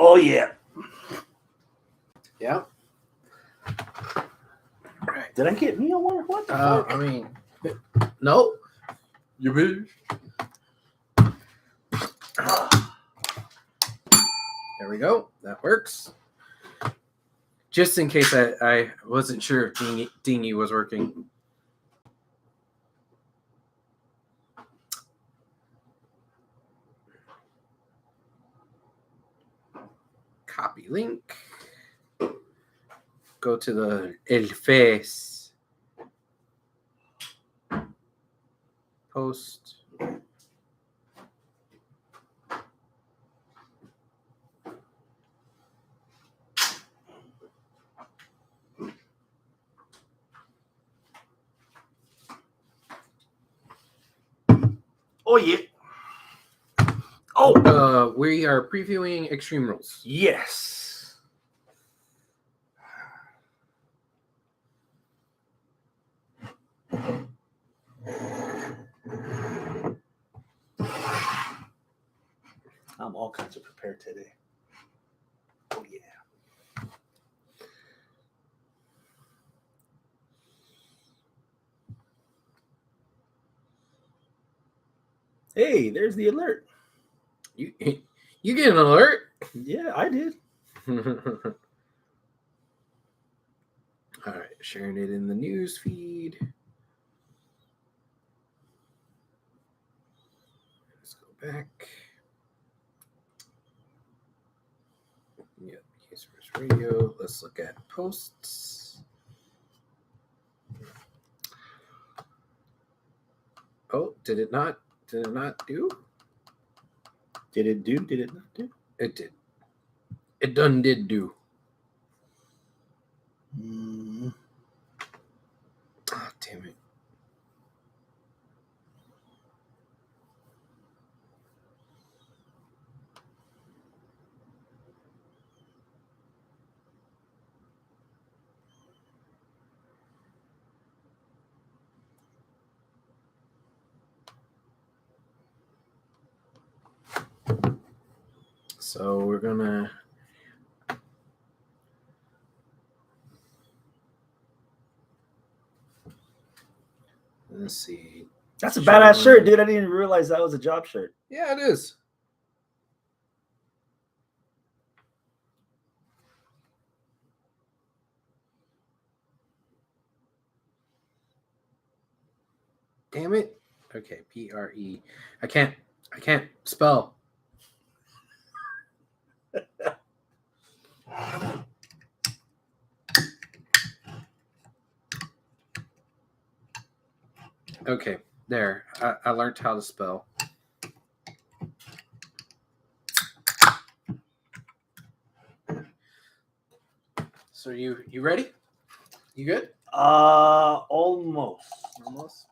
Oh, yeah. Yeah. Right. Did I get me a one? What the fuck? I mean, no. You bitch. There we go. That works. Just in case I wasn't sure if Dingy was working. Copy link. Go to the El Face. Post. Oh, yeah. Oh. We are previewing Extreme Rules. Yes. I'm all kinds of prepared today. Oh, yeah. Hey, there's the alert. You get an alert? Yeah, I did. All right, sharing it in the news feed. Let's go back. Yep, Users Radio. Let's look at posts. Oh, did it not do? Did it do? Did it not do? It did. It done did do. Mm. Oh, damn it. So we're gonna let's see. That's a badass shirt, dude. I didn't even realize that was a job shirt. Yeah, it is. Damn it. Okay, PRE. I can't spell. Okay, there. I learned how to spell. So you ready? You good? Almost. Almost.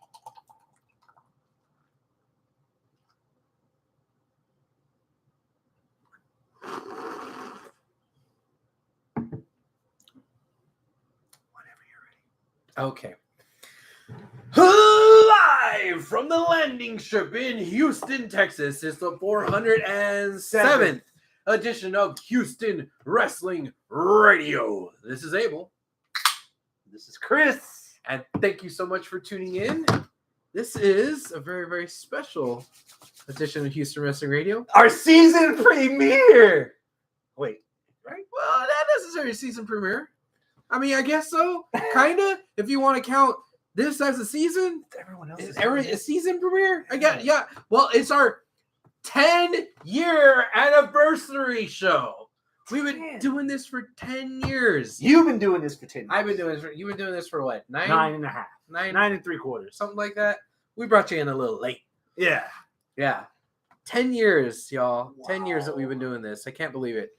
Whenever you're ready. Okay. Live from the landing strip in Houston, Texas, is the 407th edition of Houston Wrestling Radio. This is Abel. This is Chris. And thank you so much for tuning in. This is a very, very special edition of Houston Wrestling Radio. Our season premiere. Wait, right? Well, not necessarily a season premiere. I mean, I guess so. Kind of. If you want to count this as a season. Everyone else is a season premiere? I guess, yeah. Well, it's our 10-year anniversary show. We've been doing this for 10 years. You've been doing this for 10 years. I've been doing this you've been doing this for what? 9 and a half. 9 3/4. Something like that. We brought you in a little late. Yeah. Yeah. 10 years, y'all. Wow. 10 years that we've been doing this. I can't believe it.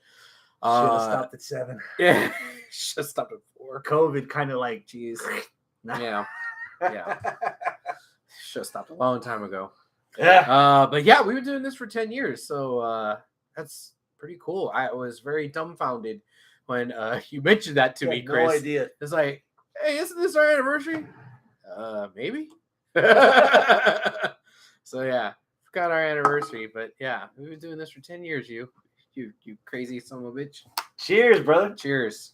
Should have stopped at 7. Yeah. Should have stopped at 4. COVID kind of like, geez. Yeah. Yeah. Should have stopped a long time ago. Yeah. But yeah, we've been doing this for 10 years. So that's pretty cool. I was very dumbfounded when you mentioned that to me, Chris. No idea. It's like, hey, isn't this our anniversary? Maybe. So yeah, forgot our anniversary, but yeah, we've been doing this for 10 years. You You crazy son of a bitch. Cheers, brother. Cheers.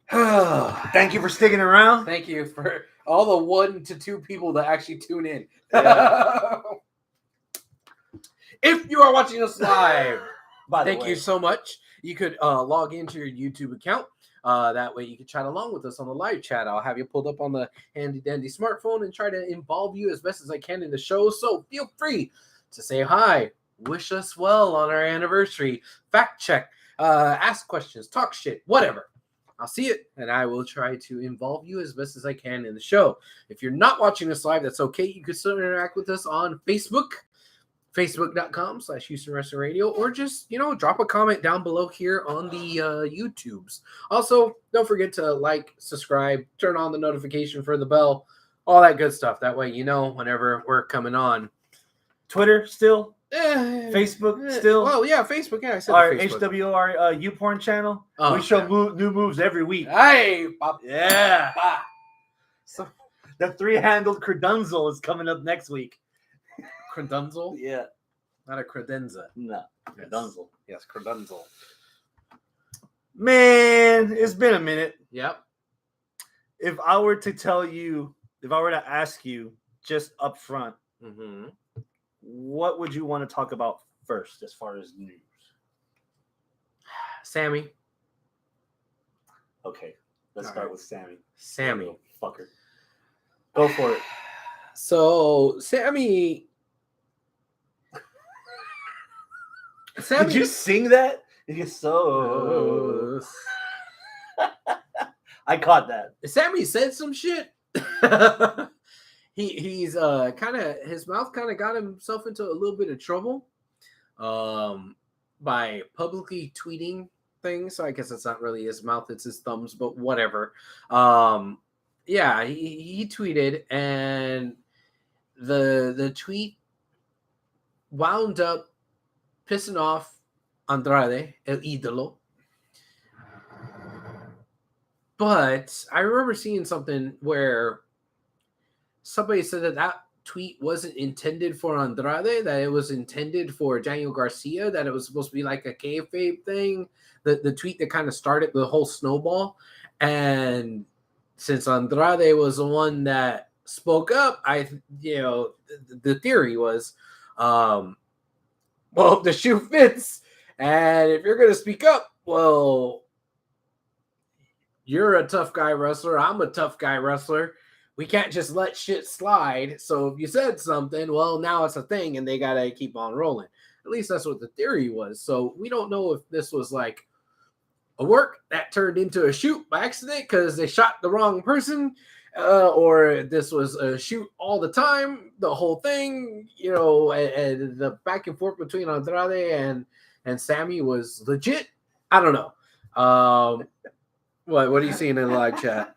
Thank you for sticking around. Thank you for all the 1 to 2 people that actually tune in. Yeah. If you are watching us live, thank way. you so much. You could log into your YouTube account. That way you can chat along with us on the live chat. I'll have you pulled up on the handy dandy smartphone and try to involve you as best as I can in the show. So feel free to say hi, wish us well on our anniversary, fact check, ask questions, talk shit, whatever. I'll see it, and I will try to involve you as best as I can in the show. If you're not watching us live, that's okay. You can still interact with us on Facebook, facebook.com/Houston Wrestling Radio, or just, drop a comment down below here on the YouTubes. Also, don't forget to like, subscribe, turn on the notification for the bell, all that good stuff. That way you know whenever we're coming on. Twitter still? Facebook still? Well, yeah, Facebook. Yeah, I said our Facebook. HWR YouPorn channel. Oh, we show new moves every week. Hey, Pop. Yeah. Pop. So, the 3-handled credunzel is coming up next week. Credunzel? Yeah. Not a credenza. No. Credunzel. Yes, credunzel. Man, it's been a minute. Yep. If I were to ask you just up front, what would you want to talk about first as far as news? Sammy. Okay, let's start with Sammy. Sammy. Fucker. Go for it. So, Sammy. Did you sing that? So. I caught that. Sammy said some shit. He's his mouth kind of got himself into a little bit of trouble by publicly tweeting things. So I guess it's not really his mouth, it's his thumbs, but whatever. Yeah, he tweeted, and the tweet wound up pissing off Andrade, El Idolo. But I remember seeing something where somebody said that tweet wasn't intended for Andrade, that it was intended for Daniel Garcia, that it was supposed to be like a kayfabe thing, the tweet that kind of started the whole snowball. And since Andrade was the one that spoke up, the theory was, well, the shoe fits. And if you're going to speak up, well, you're a tough guy wrestler. I'm a tough guy wrestler. We can't just let shit slide. So if you said something, well, now it's a thing and they got to keep on rolling. At least that's what the theory was. So we don't know if this was like a work that turned into a shoot by accident because they shot the wrong person, or this was a shoot all the time, the whole thing, and the back and forth between Andrade and Sammy was legit. I don't know. What are you seeing in the live chat?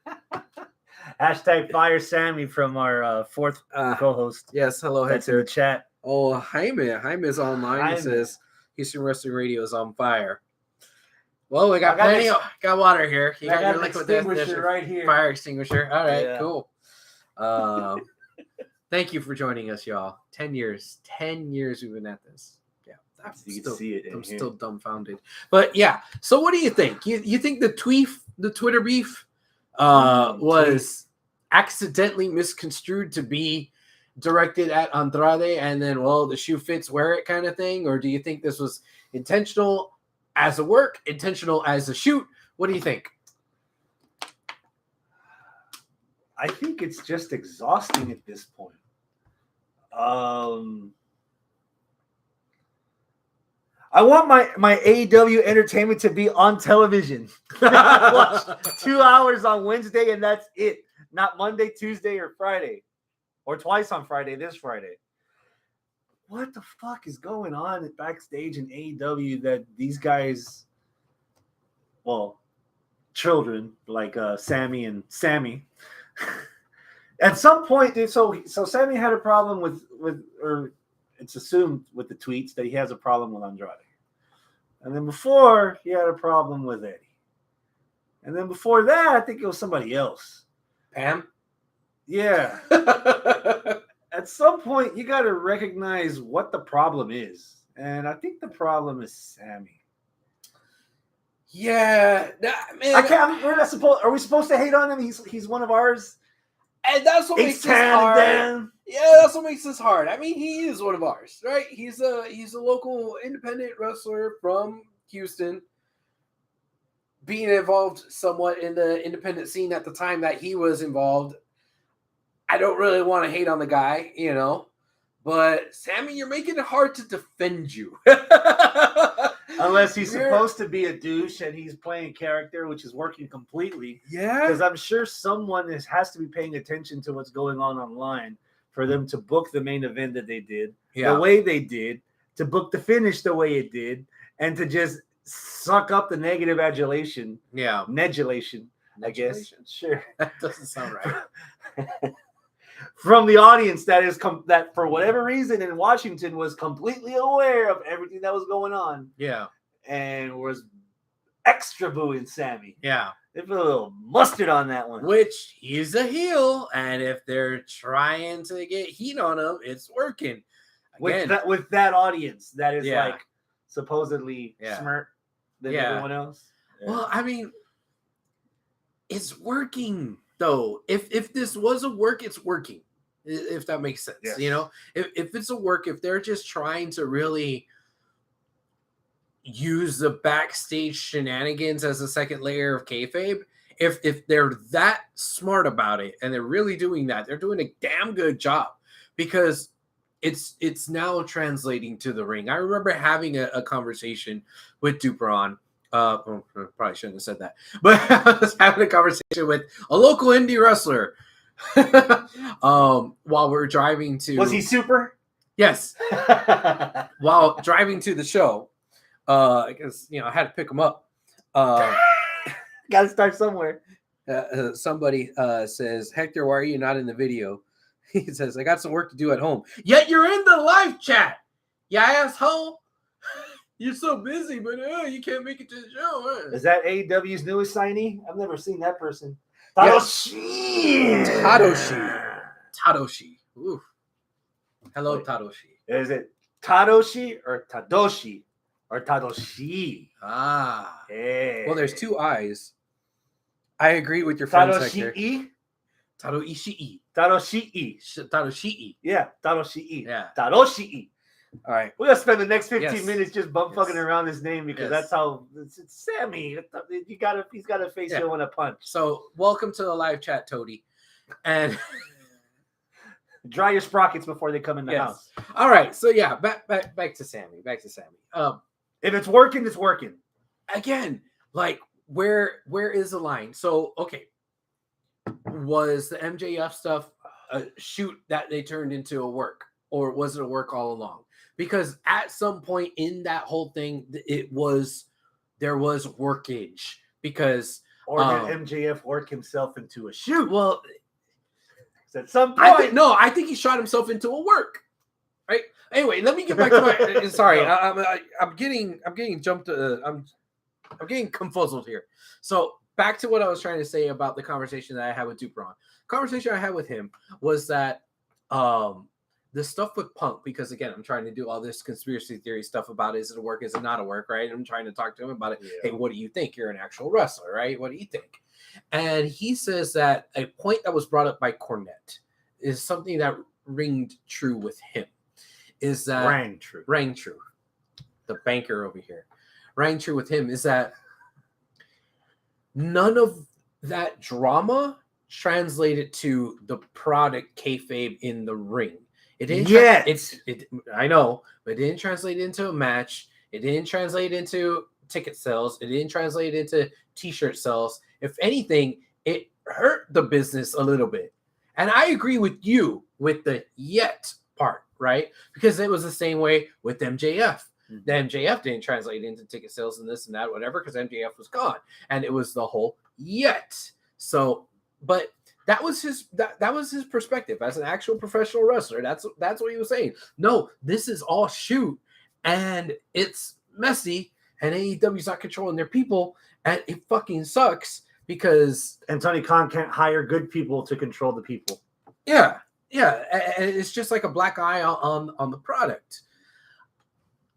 Hashtag fire Sammy from our fourth co-host. Yes, hello, that's in the chat. Oh, Jaime is online. He says Houston Wrestling Radio is on fire. Well, we got plenty. Got water here. You got your liquid extinguisher right here. Fire extinguisher. All right, yeah. Cool. Thank you for joining us, y'all. 10 years. 10 years we've been at this. Yeah, you can see it. I'm still dumbfounded. But yeah. So what do you think? You think the Twitter beef was accidentally misconstrued to be directed at Andrade, and then, well, the shoe fits, wear it kind of thing? Or do you think this was intentional as a work, intentional as a shoot? What do you think? I think it's just exhausting at this point. I want my AEW entertainment to be on television. Watch 2 hours on Wednesday and that's it. Not Monday, Tuesday, or Friday. Or twice on Friday, this Friday. What the fuck is going on at Backstage in AEW that these guys, well, children like Sammy and Sammy, at some point, dude, so Sammy had a problem with or it's assumed with the tweets that he has a problem with Andrade. And then before, he had a problem with Eddie. And then before that, I think it was somebody else. Pam? Yeah. At some point, you got to recognize what the problem is. And I think the problem is Sammy. Yeah, man. I can't. We're not supposed. Are we supposed to hate on him? He's one of ours. And that's what makes this hard. Yeah, that's what makes this hard. I mean, he is one of ours, right? He's a local independent wrestler from Houston, being involved somewhat in the independent scene at the time that he was involved. I don't really want to hate on the guy, you know, but Sammy, you're making it hard to defend you. Unless he's supposed to be a douche and he's playing character, which is working completely. Yeah. Because I'm sure someone has to be paying attention to what's going on online for them to book the main event that they did, the way they did, to book the finish the way it did, and to just suck up the negative adulation. Yeah. Nedulation, I guess. Sure. That doesn't sound right. From the audience that is that for whatever reason in Washington was completely aware of everything that was going on. Yeah. And was extra booing Sammy. Yeah. They put a little mustard on that one. Which he's a heel, and if they're trying to get heat on him, it's working. Again, with that audience that is like supposedly smarter than everyone else. Yeah. Well, I mean, it's working. Though, if this was a work, it's working, if that makes sense. Yes. You know, if it's a work, if they're just trying to really use the backstage shenanigans as a second layer of kayfabe, if they're that smart about it and they're really doing that, they're doing a damn good job, because it's now translating to the ring. I remember having a conversation with Dupron. Probably shouldn't have said that, but I was having a conversation with a local indie wrestler while we're driving to. Was he super? Yes. While driving to the show, because I had to pick him up. Got to start somewhere. Somebody says, "Hector, why are you not in the video?" He says, "I got some work to do at home." Yet you're in the live chat, you asshole. You're so busy, but you can't make it to the show. Huh? Is that AEW's newest signee? I've never seen that person. Tanahashi. Tanahashi. Ooh. Hello, Tanahashi. Is it Tanahashi or Tadoshi or Tadoshi? Ah. Hey. Well, there's two I's. I agree with your friend Hector. Tadoshi. Tadoshi. Yeah, Tadoshi. Yeah. Tadoshi. All right. We're going to spend the next 15 minutes just fucking around his name, because that's how it's Sammy. He's got a face you want to punch. So, welcome to the live chat, Toady. And dry your sprockets before they come in the house. All right. So, back to Sammy. If it's working, it's working. Again, like, where is the line? So, okay. Was the MJF stuff a shoot that they turned into a work? Or was it a work all along? Because at some point in that whole thing, there was workage. Because did MJF work himself into a shoot? Well, at some point, I think he shot himself into a work. Right. Anyway, let me get back to my. Sorry, I'm getting jumped. I'm getting confuzzled here. So back to what I was trying to say about the conversation that I had with Dupron. Conversation I had with him was that the stuff with Punk, because again, I'm trying to do all this conspiracy theory stuff about is it a work, is it not a work, right? I'm trying to talk to him about it. Yeah. Hey, what do you think? You're an actual wrestler, right? What do you think? And he says that a point that was brought up by Cornette is something that ringed true with him. Is that rang true? The banker over here rang true with him. Is that none of that drama translated to the product kayfabe in the ring. It didn't. I know, but it didn't translate into a match. It didn't translate into ticket sales. It didn't translate into T-shirt sales. If anything, it hurt the business a little bit. And I agree with you with the yet part, right? Because it was the same way with MJF. The MJF didn't translate into ticket sales and this and that, whatever, because MJF was gone, and it was the whole yet. So, but that was his perspective as an actual professional wrestler. That's what he was saying. No, this is all shoot, and it's messy, and AEW's not controlling their people, and it fucking sucks because Tony Khan can't hire good people to control the people. Yeah, and it's just like a black eye on the product.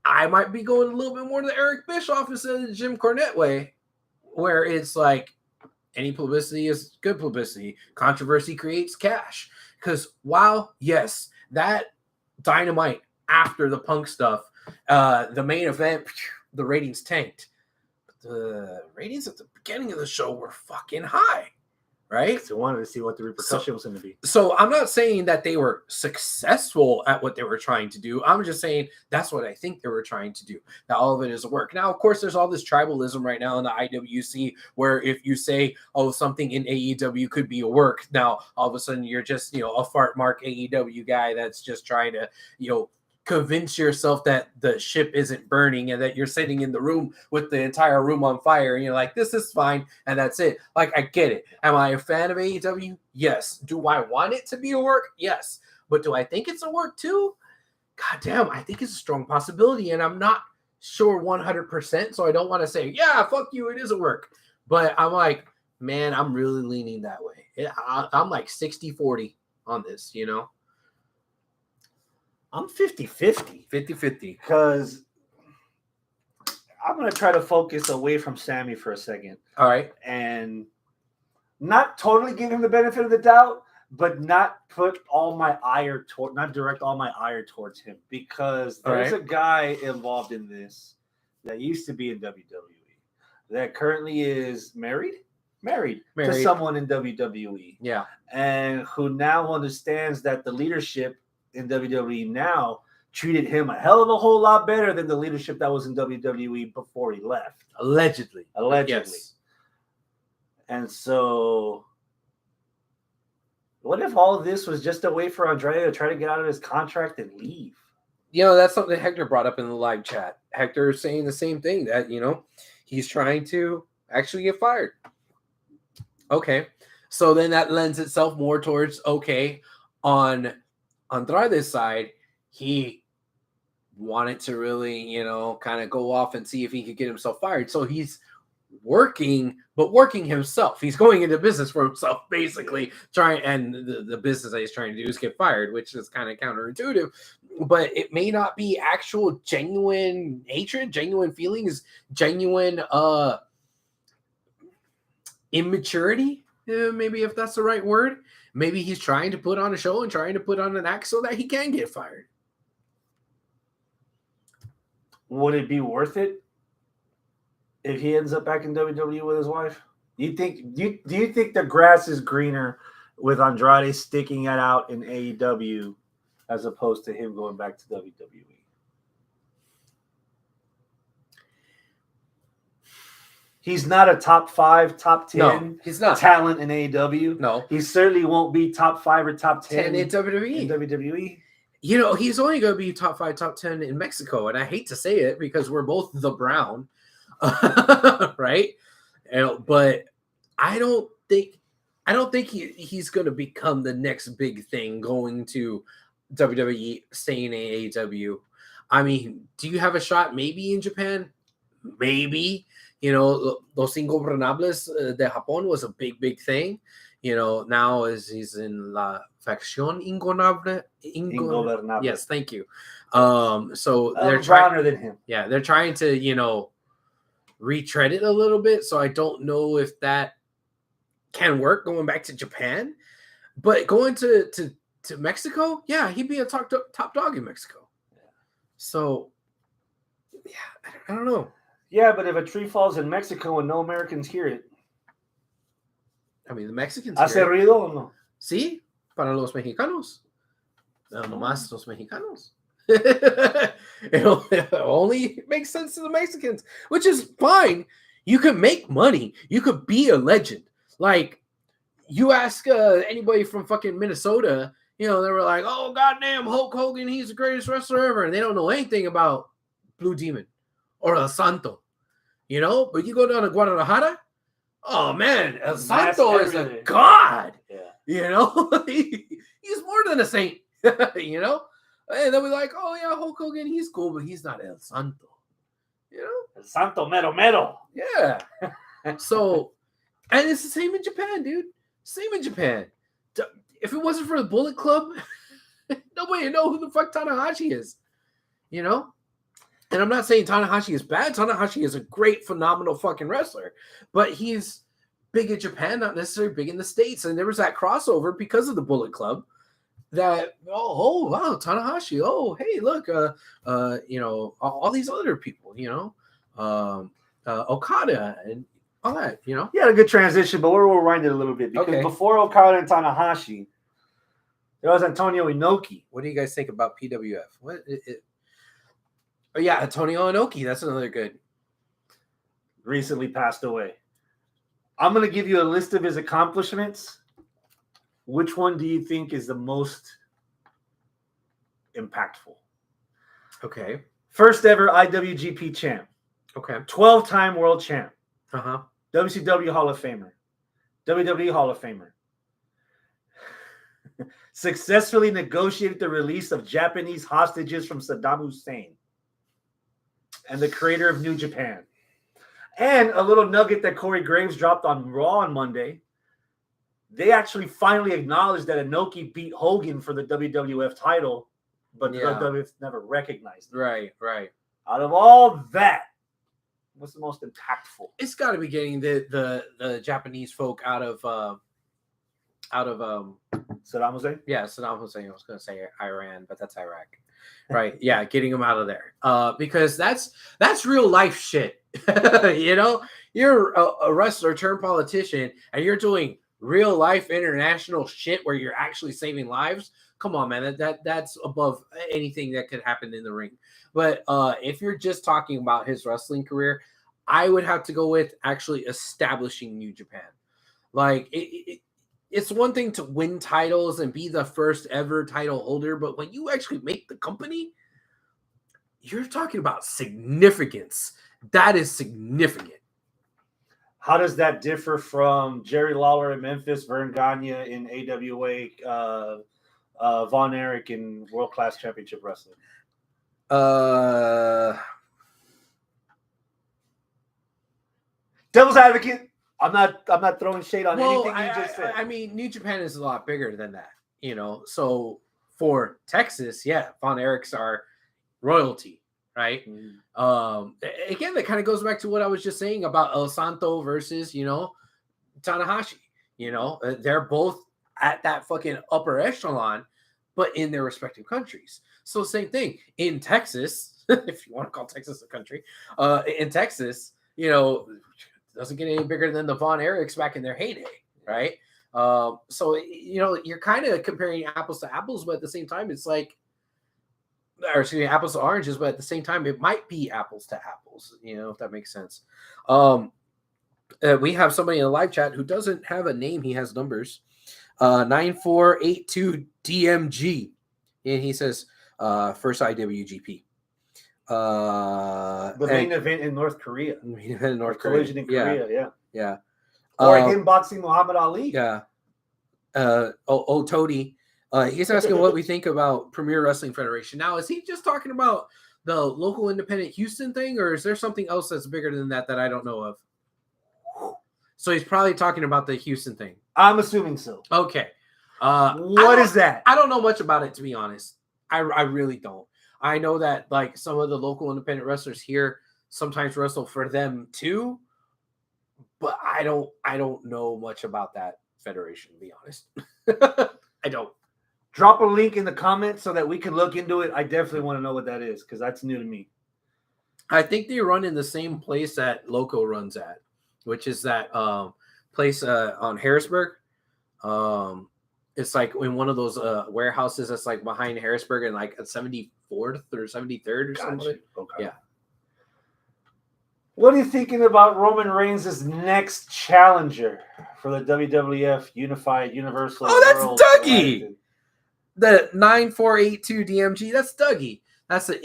I might be going a little bit more to the Eric Bischoff instead of the Jim Cornette way, where it's like any publicity is good publicity. Controversy creates cash. Because while, yes, that Dynamite after the Punk stuff, the main event, the ratings tanked. But the ratings at the beginning of the show were fucking high. Right? So wanted to see what the repercussion was going to be. So I'm not saying that they were successful at what they were trying to do. I'm just saying that's what I think they were trying to do. That all of it is a work. Now, of course, there's all this tribalism right now in the IWC where if you say, oh, something in AEW could be a work, now all of a sudden you're just, a fart mark AEW guy that's just trying to, convince yourself that the ship isn't burning and that you're sitting in the room with the entire room on fire and you're like, this is fine, and that's it. Like, I get it. Am I a fan of AEW? Yes. Do I want it to be a work? Yes. But do I think it's a work too? God damn, I think it's a strong possibility, and I'm not sure 100%, so I don't want to say, yeah, fuck you, it is a work. But I'm like, man, I'm really leaning that way. I'm like 60-40 on this, I'm 50-50. 50-50. Because I'm going to try to focus away from Sammy for a second. All right. And not totally give him the benefit of the doubt, but not direct all my ire towards him. Because there's a guy involved in this that used to be in WWE that currently is married to someone in WWE. Yeah. And who now understands that the leadership in WWE now treated him a hell of a whole lot better than the leadership that was in WWE before he left. Allegedly. Yes. And so what if all of this was just a way for Andrade to try to get out of his contract and leave? That's something Hector brought up in the live chat. Hector is saying the same thing, that, he's trying to actually get fired. Okay. So then that lends itself more towards, on Andrade's side, he wanted to really, kind of go off and see if he could get himself fired. So he's working himself. He's going into business for himself, basically, and the business that he's trying to do is get fired, which is kind of counterintuitive. But it may not be actual genuine hatred, genuine feelings, genuine immaturity, maybe, if that's the right word. Maybe he's trying to put on a show and trying to put on an act so that he can get fired. Would it be worth it if he ends up back in WWE with his wife? Do you think the grass is greener with Andrade sticking it out in AEW as opposed to him going back to WWE? He's not a top 5, top 10 no, he's not. Talent in AEW. No. He certainly won't be top 5 or top 10 in WWE. In WWE. He's only going to be top 5, top 10 in Mexico. And I hate to say it because we're both the brown. Right? But I don't think he's going to become the next big thing going to WWE, staying in AEW. I mean, do you have a shot maybe in Japan? Maybe. Los Ingobernables de Japón was a big thing. Now he's in La Facción Ingobernable. Yes, thank you. So they're trying than him. Yeah, they're trying to, retread it a little bit. So I don't know if that can work going back to Japan. But going to Mexico, yeah, he'd be a top dog in Mexico. So, yeah, I don't know. Yeah, but if a tree falls in Mexico and no Americans hear it. I mean, the Mexicans ¿Hace ruido o no? Sí, para los mexicanos. Nomás los mexicanos. It only makes sense to the Mexicans, which is fine. You could make money. You could be a legend. Like, you ask anybody from fucking Minnesota, they were like, oh, goddamn, Hulk Hogan, he's the greatest wrestler ever. And they don't know anything about Blue Demon or El Santo, But you go down to Guadalajara, oh, man, El Santo is a god. Yeah. He's more than a saint, And they'll be like, oh, yeah, Hulk Hogan, he's cool, but he's not El Santo, El Santo mero mero. Yeah. So, and it's the same in Japan, dude. Same in Japan. If it wasn't for the Bullet Club, nobody would know who the fuck Tanahashi is, And I'm not saying Tanahashi is bad. Tanahashi is a great, phenomenal fucking wrestler. But he's big in Japan, not necessarily big in the States. And there was that crossover because of the Bullet Club. That wow, Tanahashi. Oh, hey, look, all these other people, Okada and all that, He had a good transition, but we're rewinding a little bit because before Okada and Tanahashi, there was Antonio Inoki. What do you guys think about PWF? Oh yeah, Antonio Inoki. That's another good. Recently passed away. I'm gonna give you a list of his accomplishments. Which one do you think is the most impactful? Okay. First ever IWGP champ. Okay. 12-time world champ. Uh-huh. WCW Hall of Famer. WWE Hall of Famer. Successfully negotiated the release of Japanese hostages from Saddam Hussein. And the creator of New Japan. And a little nugget that Corey Graves dropped on Raw on Monday. They actually finally acknowledged that Inoki beat Hogan for the WWF title, but the WWF never recognized it. Right. Out of all that, what's the most impactful? It's got to be getting the Japanese folk out of Saddam Hussein? Yeah, Saddam Hussein. I was going to say Iran, but that's Iraq. Right. Yeah, getting them out of there. Because that's real life shit. You're a wrestler turned politician and you're doing real life international shit where you're actually saving lives. Come on, man. That's above anything that could happen in the ring. But if you're just talking about his wrestling career, I would have to go with actually establishing New Japan. Like it's one thing to win titles and be the first ever title holder, but when you actually make the company, you're talking about significance. That is significant. How does that differ from Jerry Lawler in Memphis, Vern Gagne in AWA, Von Erich in World Class Championship Wrestling? Devil's advocate. I'm not throwing shade on anything you just said. I mean, New Japan is a lot bigger than that, So for Texas, Von Erichs are royalty, right? Mm. Again, that kind of goes back to what I was just saying about El Santo versus, Tanahashi. They're both at that fucking upper echelon, but in their respective countries. So same thing in Texas, if you want to call Texas a country, in Texas, doesn't get any bigger than the Von Erichs back in their heyday, right? So you're kind of comparing apples to apples, but at the same time, it's like, or excuse me, apples to oranges, but at the same time, it might be apples to apples, if that makes sense. We have somebody in the live chat who doesn't have a name; he has numbers. 9482 DMG, and he says, first IWGP. The main event in North Korea. Main event in North Korea. Collision in Korea, yeah. Or him boxing Muhammad Ali. Yeah. Tody. He's asking what we think about Premier Wrestling Federation. Now, is he just talking about the local independent Houston thing, or is there something else that's bigger than that I don't know of? So he's probably talking about the Houston thing. I'm assuming so. Okay. What is that? I don't know much about it, to be honest. I really don't. I know that like some of the local independent wrestlers here sometimes wrestle for them too, but I don't know much about that federation, to be honest. I don't. Drop a link in the comments so that we can look into it. I definitely want to know what that is because that's new to me. I think they run in the same place that Loco runs at, which is that place on Harrisburg. It's like in one of those warehouses that's like behind Harrisburg and like at 74th or 73rd or something. Okay. Yeah. What are you thinking about Roman Reigns' next challenger for the WWF Unified Universal? Oh, that's World Dougie. Title? The 9482 DMG. That's Dougie. That's the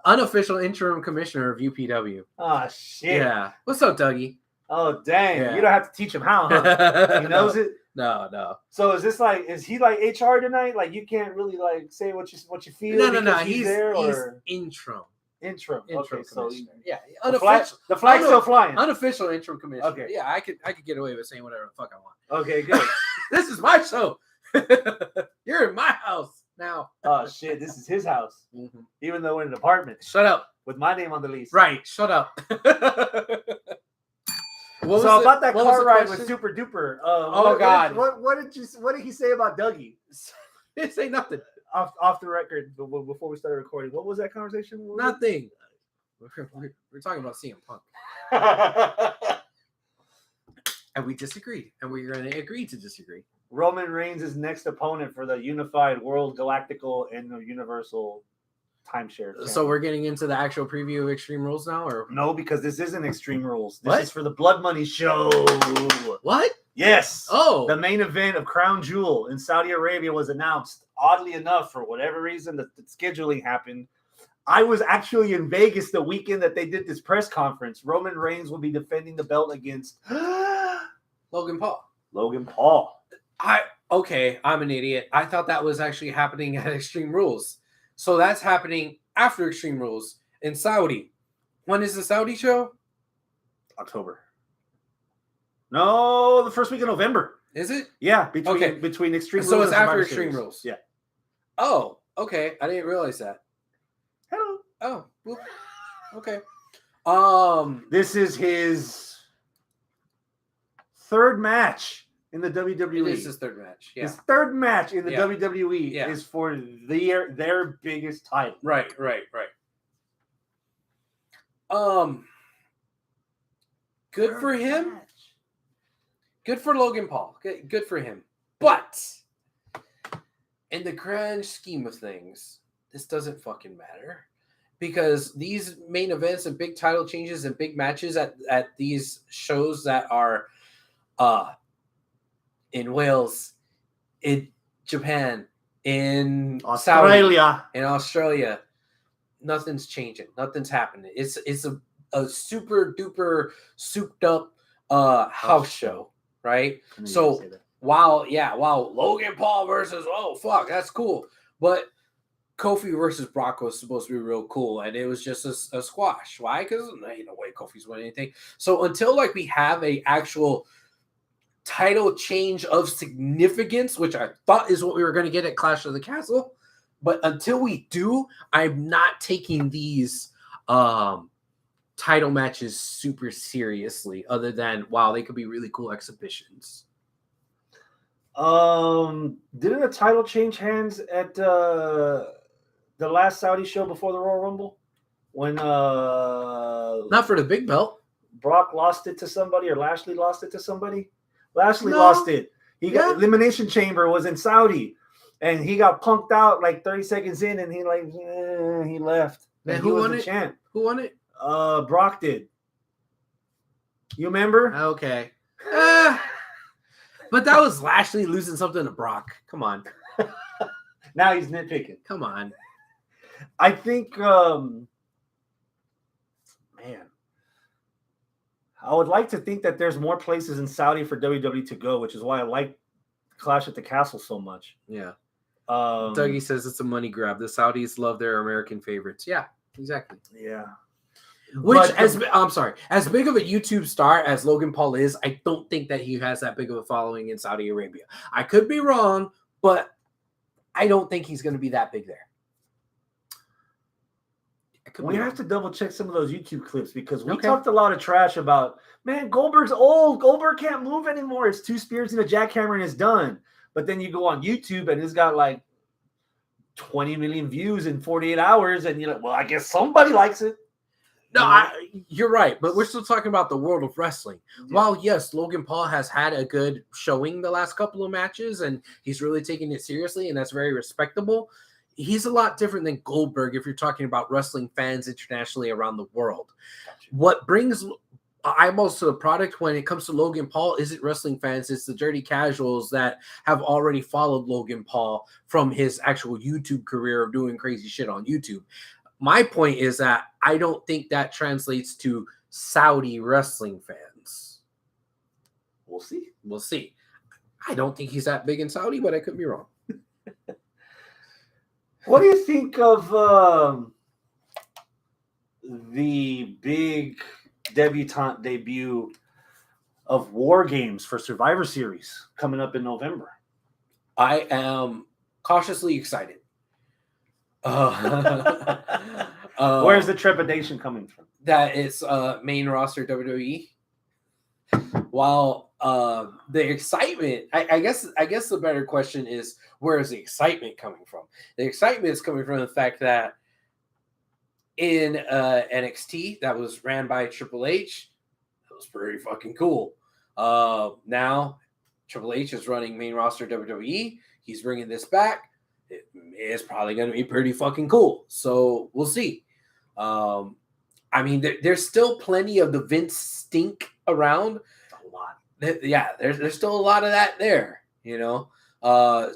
unofficial interim commissioner of UPW. Oh, shit. Yeah. What's up, Dougie? Oh, dang. Yeah. You don't have to teach him how, huh? He knows it? No. So is he like HR tonight? Like you can't really like say what you feel? No. He's there or interim. Interim. Okay, so yeah. The flag's still flying. Unofficial interim commissioner. Okay. Yeah, I could get away with saying whatever the fuck I want. Okay, good. This is my show. You're in my house now. Oh shit, this is his house. Mm-hmm. Even though we're in an apartment. Shut up. with my name on the lease. Right. Shut up. So about that car ride with Super Duper. God. What did he say about Dougie? He didn't say nothing. Off the record before we started recording. What was that conversation? Nothing. We're talking about CM Punk. And we disagreed. And we're going to agree to disagree. Roman Reigns' next opponent for the unified world, galactical, and universal timeshare. So we're getting into the actual preview of Extreme Rules now? Or no, because this isn't Extreme Rules. This What? is for the Blood Money show. What? Yes. Oh. The main event of Crown Jewel in Saudi Arabia was announced. Oddly enough, for whatever reason, the scheduling happened. I was actually in Vegas the weekend that they did this press conference. Roman Reigns will be defending the belt against Logan Paul. Logan Paul. I'm an idiot. I thought that was actually happening at Extreme Rules. So that's happening after Extreme Rules in Saudi. When is the Saudi show? October. No, the first week of November. Is it? Yeah, between Extreme Rules. So it's and after Survivor Extreme Series. Rules. Yeah. Oh, okay. I didn't realize that. Hello. Oh, well, okay. This is his third match in the WWE. This is his third match. Yeah. His third match in the WWE Yeah. is for their biggest title. Right. Good for him. Good for Logan Paul. Good for him. But in the grand scheme of things, this doesn't fucking matter. Because these main events and big title changes and big matches at these shows that are in Wales, in Japan, in Australia, Saudi, in Australia, nothing's changing. Nothing's happening. It's a super duper souped up house show, right? So while Logan Paul versus that's cool, but Kofi versus Brock was supposed to be real cool, and it was just a squash. Why? Because ain't no way Kofi's winning anything. So until we have a actual title change of significance, which I thought is what we were going to get at Clash of the Castle, but until we do, I'm not taking these title matches super seriously. Other than they could be really cool exhibitions. Didn't a title change hands at the last Saudi show before the Royal Rumble when not for the big belt, Brock lost it to somebody or Lashley lost it to somebody? Lashley lost it. He got Elimination Chamber was in Saudi and he got punked out like 30 seconds in and he left. And who won it? Champ. Who won it? Brock did. You remember? Okay. But that was Lashley losing something to Brock. Come on. Now he's nitpicking. Come on. I think, man, I would like to think that there's more places in Saudi for WWE to go, which is why I like Clash at the Castle so much. Yeah. Dougie says it's a money grab. The Saudis love their American favorites. Yeah, exactly. Yeah. As big of a YouTube star as Logan Paul is, I don't think that he has that big of a following in Saudi Arabia. I could be wrong, but I don't think he's going to be that big there. We have to double check some of those YouTube clips because we talked a lot of trash about, man, Goldberg's old. Goldberg can't move anymore. It's 2 spears and a jackhammer and it's done. But then you go on YouTube and it's got like 20 million views in 48 hours. And you're like, well, I guess somebody likes it. No, you're right. But we're still talking about the world of wrestling. Yeah. While, yes, Logan Paul has had a good showing the last couple of matches and he's really taking it seriously and that's very respectable. He's a lot different than Goldberg if you're talking about wrestling fans internationally around the world. Gotcha. What brings eyeballs to the product when it comes to Logan Paul isn't wrestling fans. It's the dirty casuals that have already followed Logan Paul from his actual YouTube career of doing crazy shit on YouTube. My point is that I don't think that translates to Saudi wrestling fans. We'll see. We'll see. I don't think he's that big in Saudi, but I could be wrong. What do you think of the big debutante debut of War Games for Survivor Series coming up in November? I am cautiously excited. Where's the trepidation coming from? That it's main roster WWE. While the excitement, I guess the better question is, where is the excitement coming from? The excitement is coming from the fact that in NXT that was ran by Triple H, that was pretty fucking cool. Now Triple H is running main roster WWE. He's bringing this back. It is probably going to be pretty fucking cool. So we'll see. I mean, there's still plenty of the Vince stink around. A lot. Yeah, there's still a lot of that there, to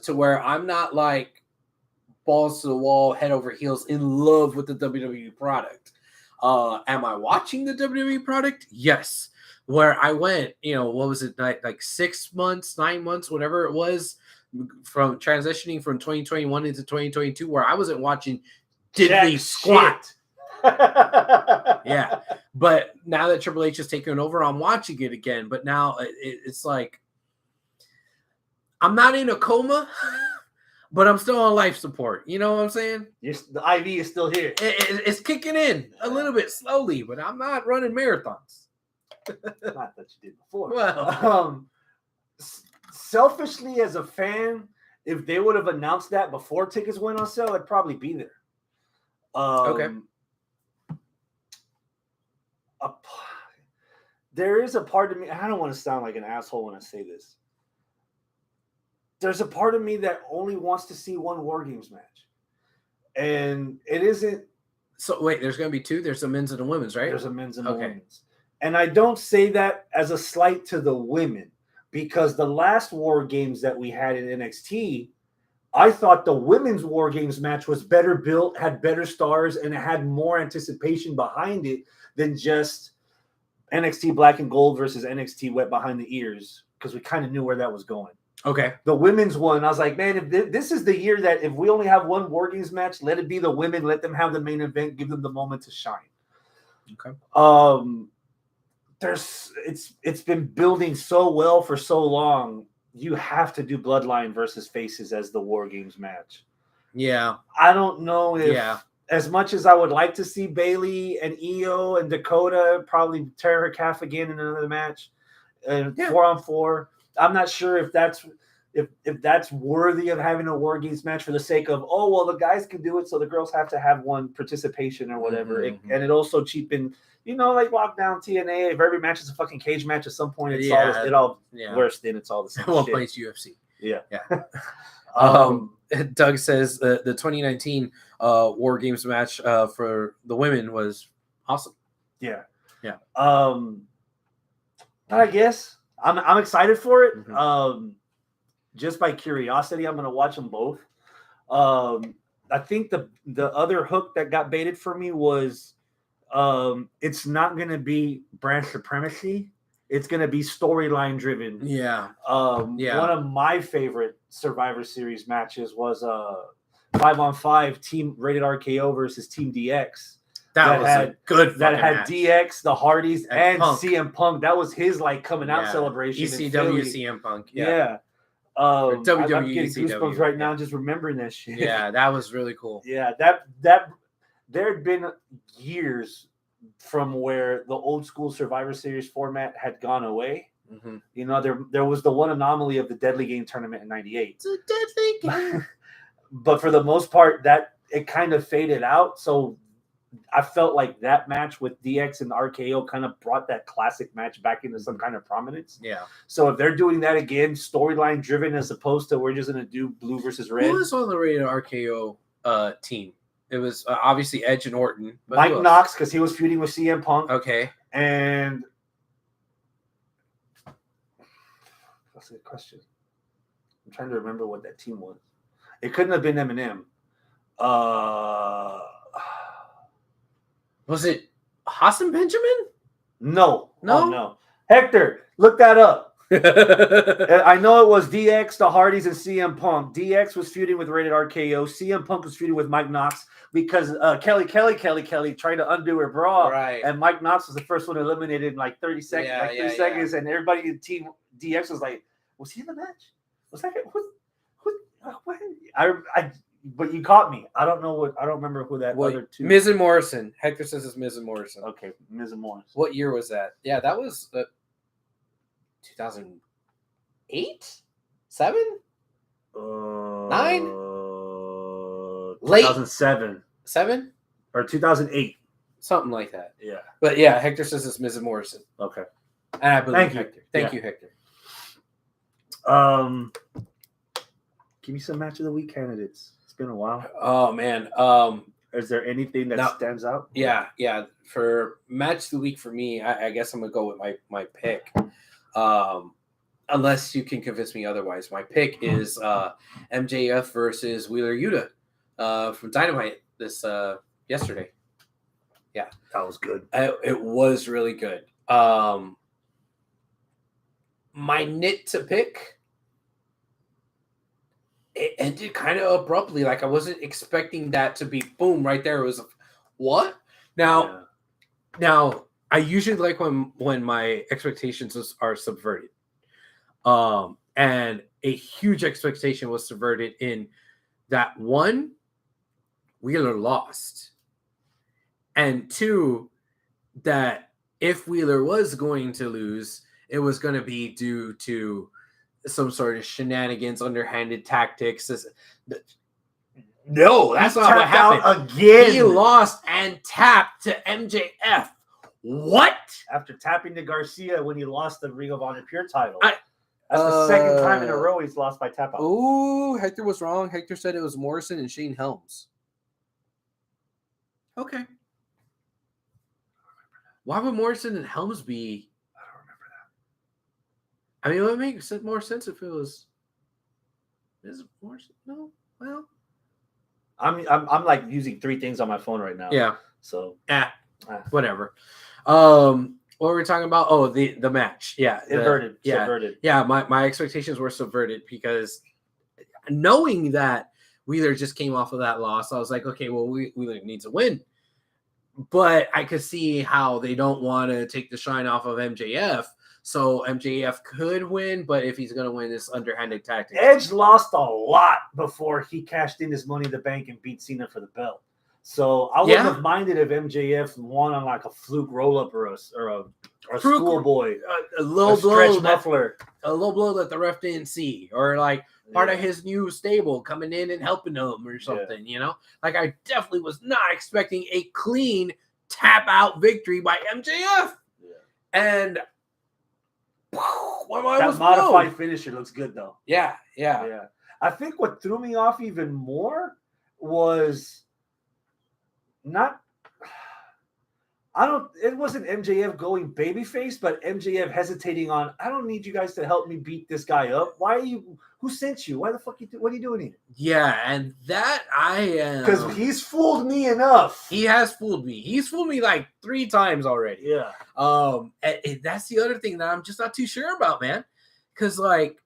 where I'm not like balls to the wall, head over heels in love with the WWE product. Am I watching the WWE product? Yes. Where I went, what was it, like 6 months, 9 months, whatever it was, from transitioning from 2021 into 2022, where I wasn't watching diddly squat. Yeah, but now that Triple H has taken over, I'm watching it again. But now it's like I'm not in a coma, but I'm still on life support. You know what I'm saying? The IV is still here. It's kicking in a little bit slowly, but I'm not running marathons. Not that you did before. Well, selfishly as a fan, if they would have announced that before tickets went on sale, I'd probably be there. Okay. There is a part of me, I don't want to sound like an asshole when I say this. There's a part of me that only wants to see one War Games match. And it isn't. So wait, there's going to be two? There's a men's and a women's, right? There's a men's and a women's. And I don't say that as a slight to the women, because the last War Games that we had in NXT, I thought the women's War Games match was better built, had better stars, and it had more anticipation behind it than just NXT Black and Gold versus NXT Wet Behind the Ears, because we kind of knew where that was going. Okay. The women's one, I was like, man, if this is the year that if we only have one War Games match, let it be the women, let them have the main event, give them the moment to shine. Okay. It's been building so well for so long. You have to do Bloodline versus Faces as the War Games match. Yeah. I don't know if, as much as I would like to see Bayley and Io and Dakota probably tear her calf again in another match, 4-on-4. I'm not sure if that's worthy of having a War Games match for the sake of, the guys can do it, so the girls have to have one participation or whatever. Mm-hmm. And it also cheapened, like Lockdown TNA. If every match is a fucking cage match at some point, it's all worse than it's all the same. One place UFC. Yeah. Doug says the 2019 War Games match for the women was awesome. Yeah. Yeah. I guess I'm excited for it. Mm-hmm. Just by curiosity, I'm going to watch them both. I think the other hook that got baited for me was it's not going to be brand supremacy. It's going to be storyline driven. Yeah. One of my favorite Survivor Series matches was 5-on-5 Team Rated RKO versus Team DX. That was a good that had match. DX, the Hardys, and Punk. CM Punk. That was his coming out celebration. ECW CM Punk. Yeah. WWE I'm getting ECW. goosebumps right now just remembering that shit. Yeah, that was really cool. Yeah, that there had been years from where the old school Survivor Series format had gone away. Mm-hmm. There was the one anomaly of the Deadly Game tournament in '98. It's a deadly game. But for the most part, that it kind of faded out. So I felt like that match with DX and RKO kind of brought that classic match back into some kind of prominence. Yeah. So if they're doing that again, storyline driven as opposed to we're just going to do blue versus red. Who was on the Rated RKO team? It was obviously Edge and Orton. But Mike Knox, because he was feuding with CM Punk. Okay. And that's a good question. I'm trying to remember what that team was. It couldn't have been Eminem. Was it Hassan Benjamin? No. No? Oh, no. Hector, look that up. I know it was DX, the Hardys, and CM Punk. DX was feuding with Rated RKO. CM Punk was feuding with Mike Knox because Kelly tried to undo her bra. Right. And Mike Knox was the first one eliminated in like 30 seconds. Seconds. And everybody in Team DX was like, was he in the match? Was that what? but you caught me. I don't remember who that other two. Miz and Morrison. Hector says it's Miz and Morrison. Okay, Miz and Morrison. What year was that? Yeah, that was 2008, 7, 9, late 2007, 7 or 2008, something like that. Yeah, but yeah, Hector says it's Miz and Morrison. Okay, and I believe Hector. Thank you, Hector. Give me some match of the week candidates. It's been a while. Oh man. Is there anything that stands out? Yeah. For match of the week for me, I guess I'm gonna go with my pick. Unless you can convince me otherwise. My pick is MJF versus Wheeler Yuta from Dynamite this yesterday. Yeah. That was good. It was really good. My nit to pick, it ended kind of abruptly. Like I wasn't expecting that to be boom right there. It was what? Now I usually like when my expectations are subverted. And a huge expectation was subverted in that one, Wheeler lost. And two, that if Wheeler was going to lose, it was going to be due to some sort of shenanigans, underhanded tactics. No, that's not what happened. Again. He lost and tapped to MJF. What? After tapping to Garcia when he lost the Ring of Honor Pure title. That's the second time in a row he's lost by tap out. Ooh, Hector was wrong. Hector said it was Morrison and Shane Helms. Okay. Why would Morrison and Helms be? I don't remember that. I mean, it would make more sense if it was. Is it Morrison? No. Well, I'm like using 3 things on my phone right now. Yeah. So whatever. What were we talking about? Oh, the match. Yeah. Subverted. Yeah. My expectations were subverted because knowing that Wheeler just came off of that loss, I was like, okay, well, Wheeler needs a win. But I could see how they don't want to take the shine off of MJF. So MJF could win, but if he's going to win this underhanded tactic. Edge lost a lot before he cashed in his Money in the Bank and beat Cena for the belt. So I wouldn't have minded if MJF won on like a fluke roll-up or a schoolboy. A low blow muffler. A low blow that the ref didn't see. Or like part of his new stable coming in and helping him or something, you know? Like I definitely was not expecting a clean tap-out victory by MJF. Yeah. And that modified finisher looks good though. Yeah. I think what threw me off even more was it wasn't MJF going babyface, but MJF hesitating on, I don't need you guys to help me beat this guy up. Who sent you? Why the fuck what are you doing here? Yeah, and that because he's fooled me enough. He has fooled me. He's fooled me like 3 times already. Yeah. And that's the other thing that I'm just not too sure about, man. Because like,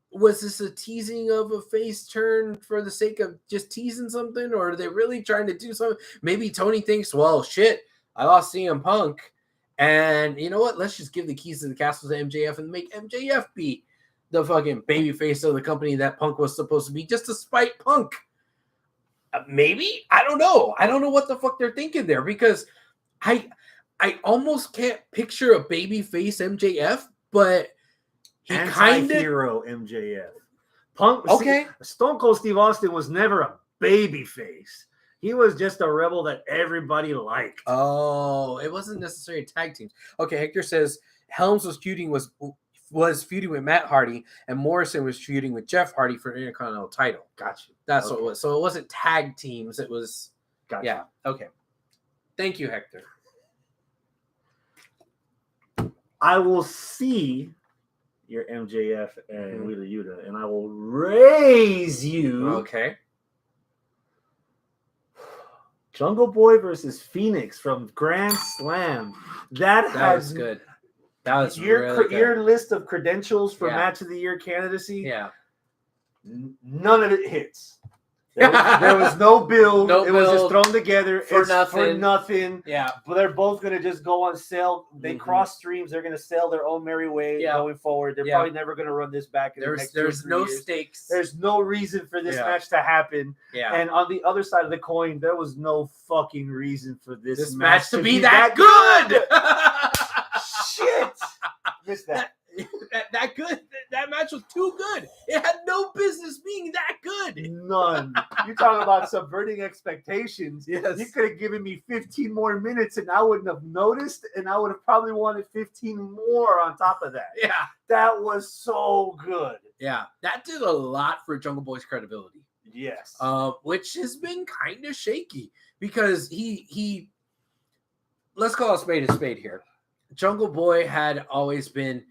was this a teasing of a face turn for the sake of just teasing something, or are they really trying to do something? Maybe Tony thinks, well, shit, I lost CM Punk, and you know what? Let's just give the keys to the castle to MJF and make MJF be the fucking baby face of the company that Punk was supposed to be, just to spite Punk. Maybe? I don't know. I don't know what the fuck they're thinking there, because I almost can't picture a baby face MJF, but he kind of hero MJF. Punk. Okay. Stone Cold Steve Austin was never a baby face. He was just a rebel that everybody liked. Oh, it wasn't necessarily tag teams. Okay, Hector says Helms was feuding with Matt Hardy, and Morrison was feuding with Jeff Hardy for the Intercontinental title. Gotcha. That's what it was. So it wasn't tag teams. It was. Gotcha. Yeah. Okay. Thank you, Hector. I will see your MJF and Wheeler Yuta, and I will raise you. Okay. Jungle Boy versus Phoenix from Grand Slam. That was good. That was your list of credentials for Match of the Year candidacy. Yeah. None of it hits. There was no build. No it was just build thrown together for It's nothing. For nothing. Yeah. But they're both gonna just go on sale. They Mhm. cross streams. They're gonna sail their own merry way going forward. They're probably never gonna run this back in the next 2 or 3 no years. stakes. There's no reason for this match to happen. Yeah. And on the other side of the coin, there was no fucking reason for this match to be that good. Shit. Missed that. That good. That match was too good. It had no business being that good. None. You're talking about subverting expectations. Yes. You could have given me 15 more minutes and I wouldn't have noticed, and I would have probably wanted 15 more on top of that. Yeah. That was so good. Yeah. That did a lot for Jungle Boy's credibility. Yes. Which has been kind of shaky because he let's call a spade here. Jungle Boy had always been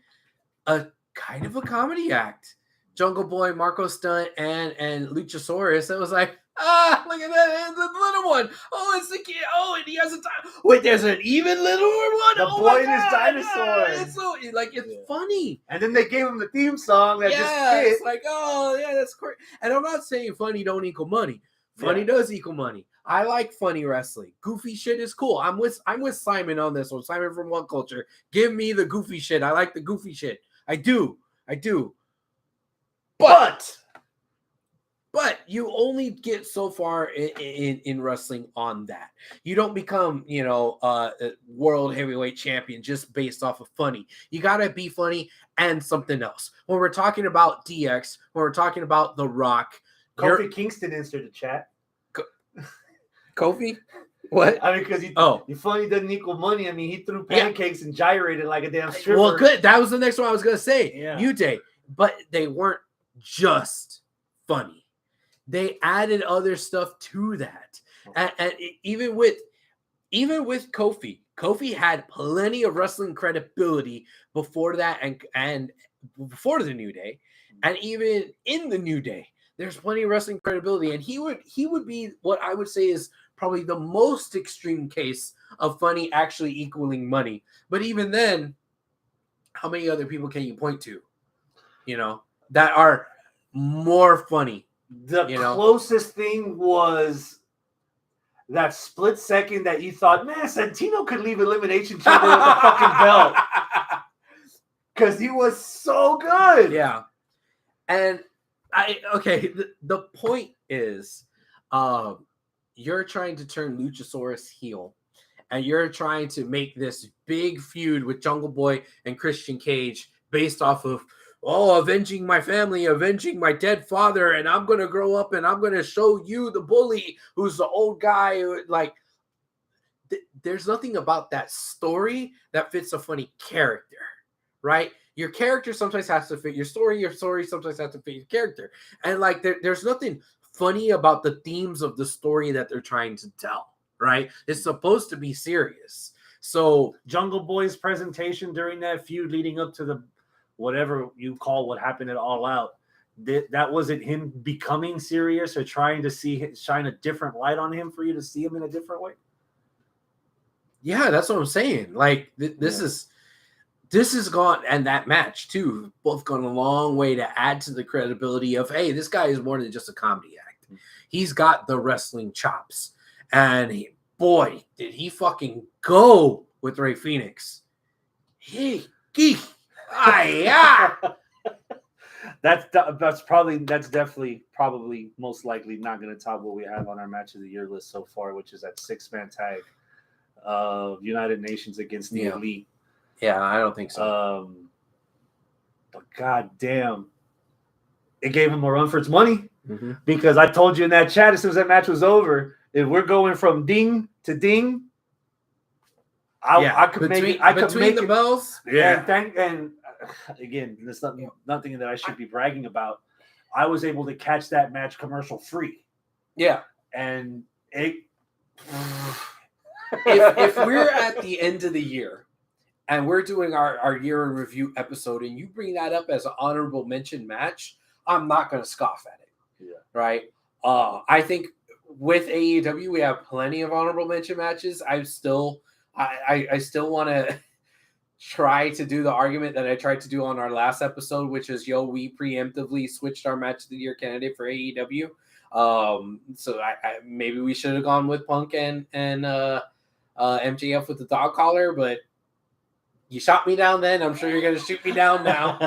a kind of a comedy act. Jungle Boy, Marco Stunt, and Luchasaurus. It was like, look at that, it's the little one. Oh, it's the kid. Oh, and he has a time. Wait, there's an even littler one. The boy and his dinosaur. It's so it's funny. And then they gave him the theme song that just fit. It's like, oh yeah, that's great. And I'm not saying funny don't equal money. Funny does equal money. I like funny wrestling. Goofy shit is cool. I'm with Simon on this one. Simon from One Culture. Give me the goofy shit. I like the goofy shit. I do. But you only get so far in wrestling on that. You don't become, world heavyweight champion just based off of funny. You got to be funny and something else. When we're talking about DX, when we're talking about The Rock. Kofi Kingston answered the chat. Kofi? What? I mean, because you funny doesn't equal money. I mean, he threw pancakes and gyrated like a damn stripper. Well, good. That was the next one I was going to say. Yeah. New Day. But they weren't just funny. They added other stuff to that. And even with Kofi had plenty of wrestling credibility before that and before the New Day. And even in the New Day, there's plenty of wrestling credibility. And he would be what I would say is probably the most extreme case of funny actually equaling money. But even then, how many other people can you point to, that are more funny? The closest thing was that split second that you thought, man, Santino could leave Elimination Chamber with a fucking belt. Because he was so good. Yeah. And the point is, you're trying to turn Luchasaurus heel, and you're trying to make this big feud with Jungle Boy and Christian Cage based off of, avenging my family, avenging my dead father, and I'm going to grow up and I'm going to show you the bully who's the old guy. There's nothing about that story that fits a funny character, right? Your character sometimes has to fit your story sometimes has to fit your character. And there's nothing funny about the themes of the story that they're trying to tell, right? It's supposed to be serious. So Jungle Boy's presentation during that feud leading up to the whatever you call what happened at All Out, that wasn't him becoming serious or trying to shine a different light on him for you to see him in a different way. Yeah, that's what I'm saying. This is gone, and that match too, both gone a long way to add to the credibility of, hey, this guy is more than just a comedy act. He's got the wrestling chops, and boy, did he fucking go with Rey Fenix. That's definitely probably most likely not going to top what we have on our match of the year list so far, which is that 6-man tag of United Nations against the Elite. Yeah, I don't think so. But goddamn, it gave him a run for its money, because I told you in that chat as soon as that match was over, if we're going from ding to ding, I could make the bells. Yeah, and again, there's nothing that I should be bragging about. I was able to catch that match commercial free. Yeah, and it. if we're at the end of the year and we're doing our year in review episode, and you bring that up as an honorable mention match, I'm not going to scoff at it. Yeah. Right. I think with AEW we have plenty of honorable mention matches. I still want to try to do the argument that I tried to do on our last episode, which is, we preemptively switched our match of the year candidate for AEW. So I maybe we should have gone with Punk and MJF with the dog collar, but you shot me down then. I'm sure you're gonna shoot me down now.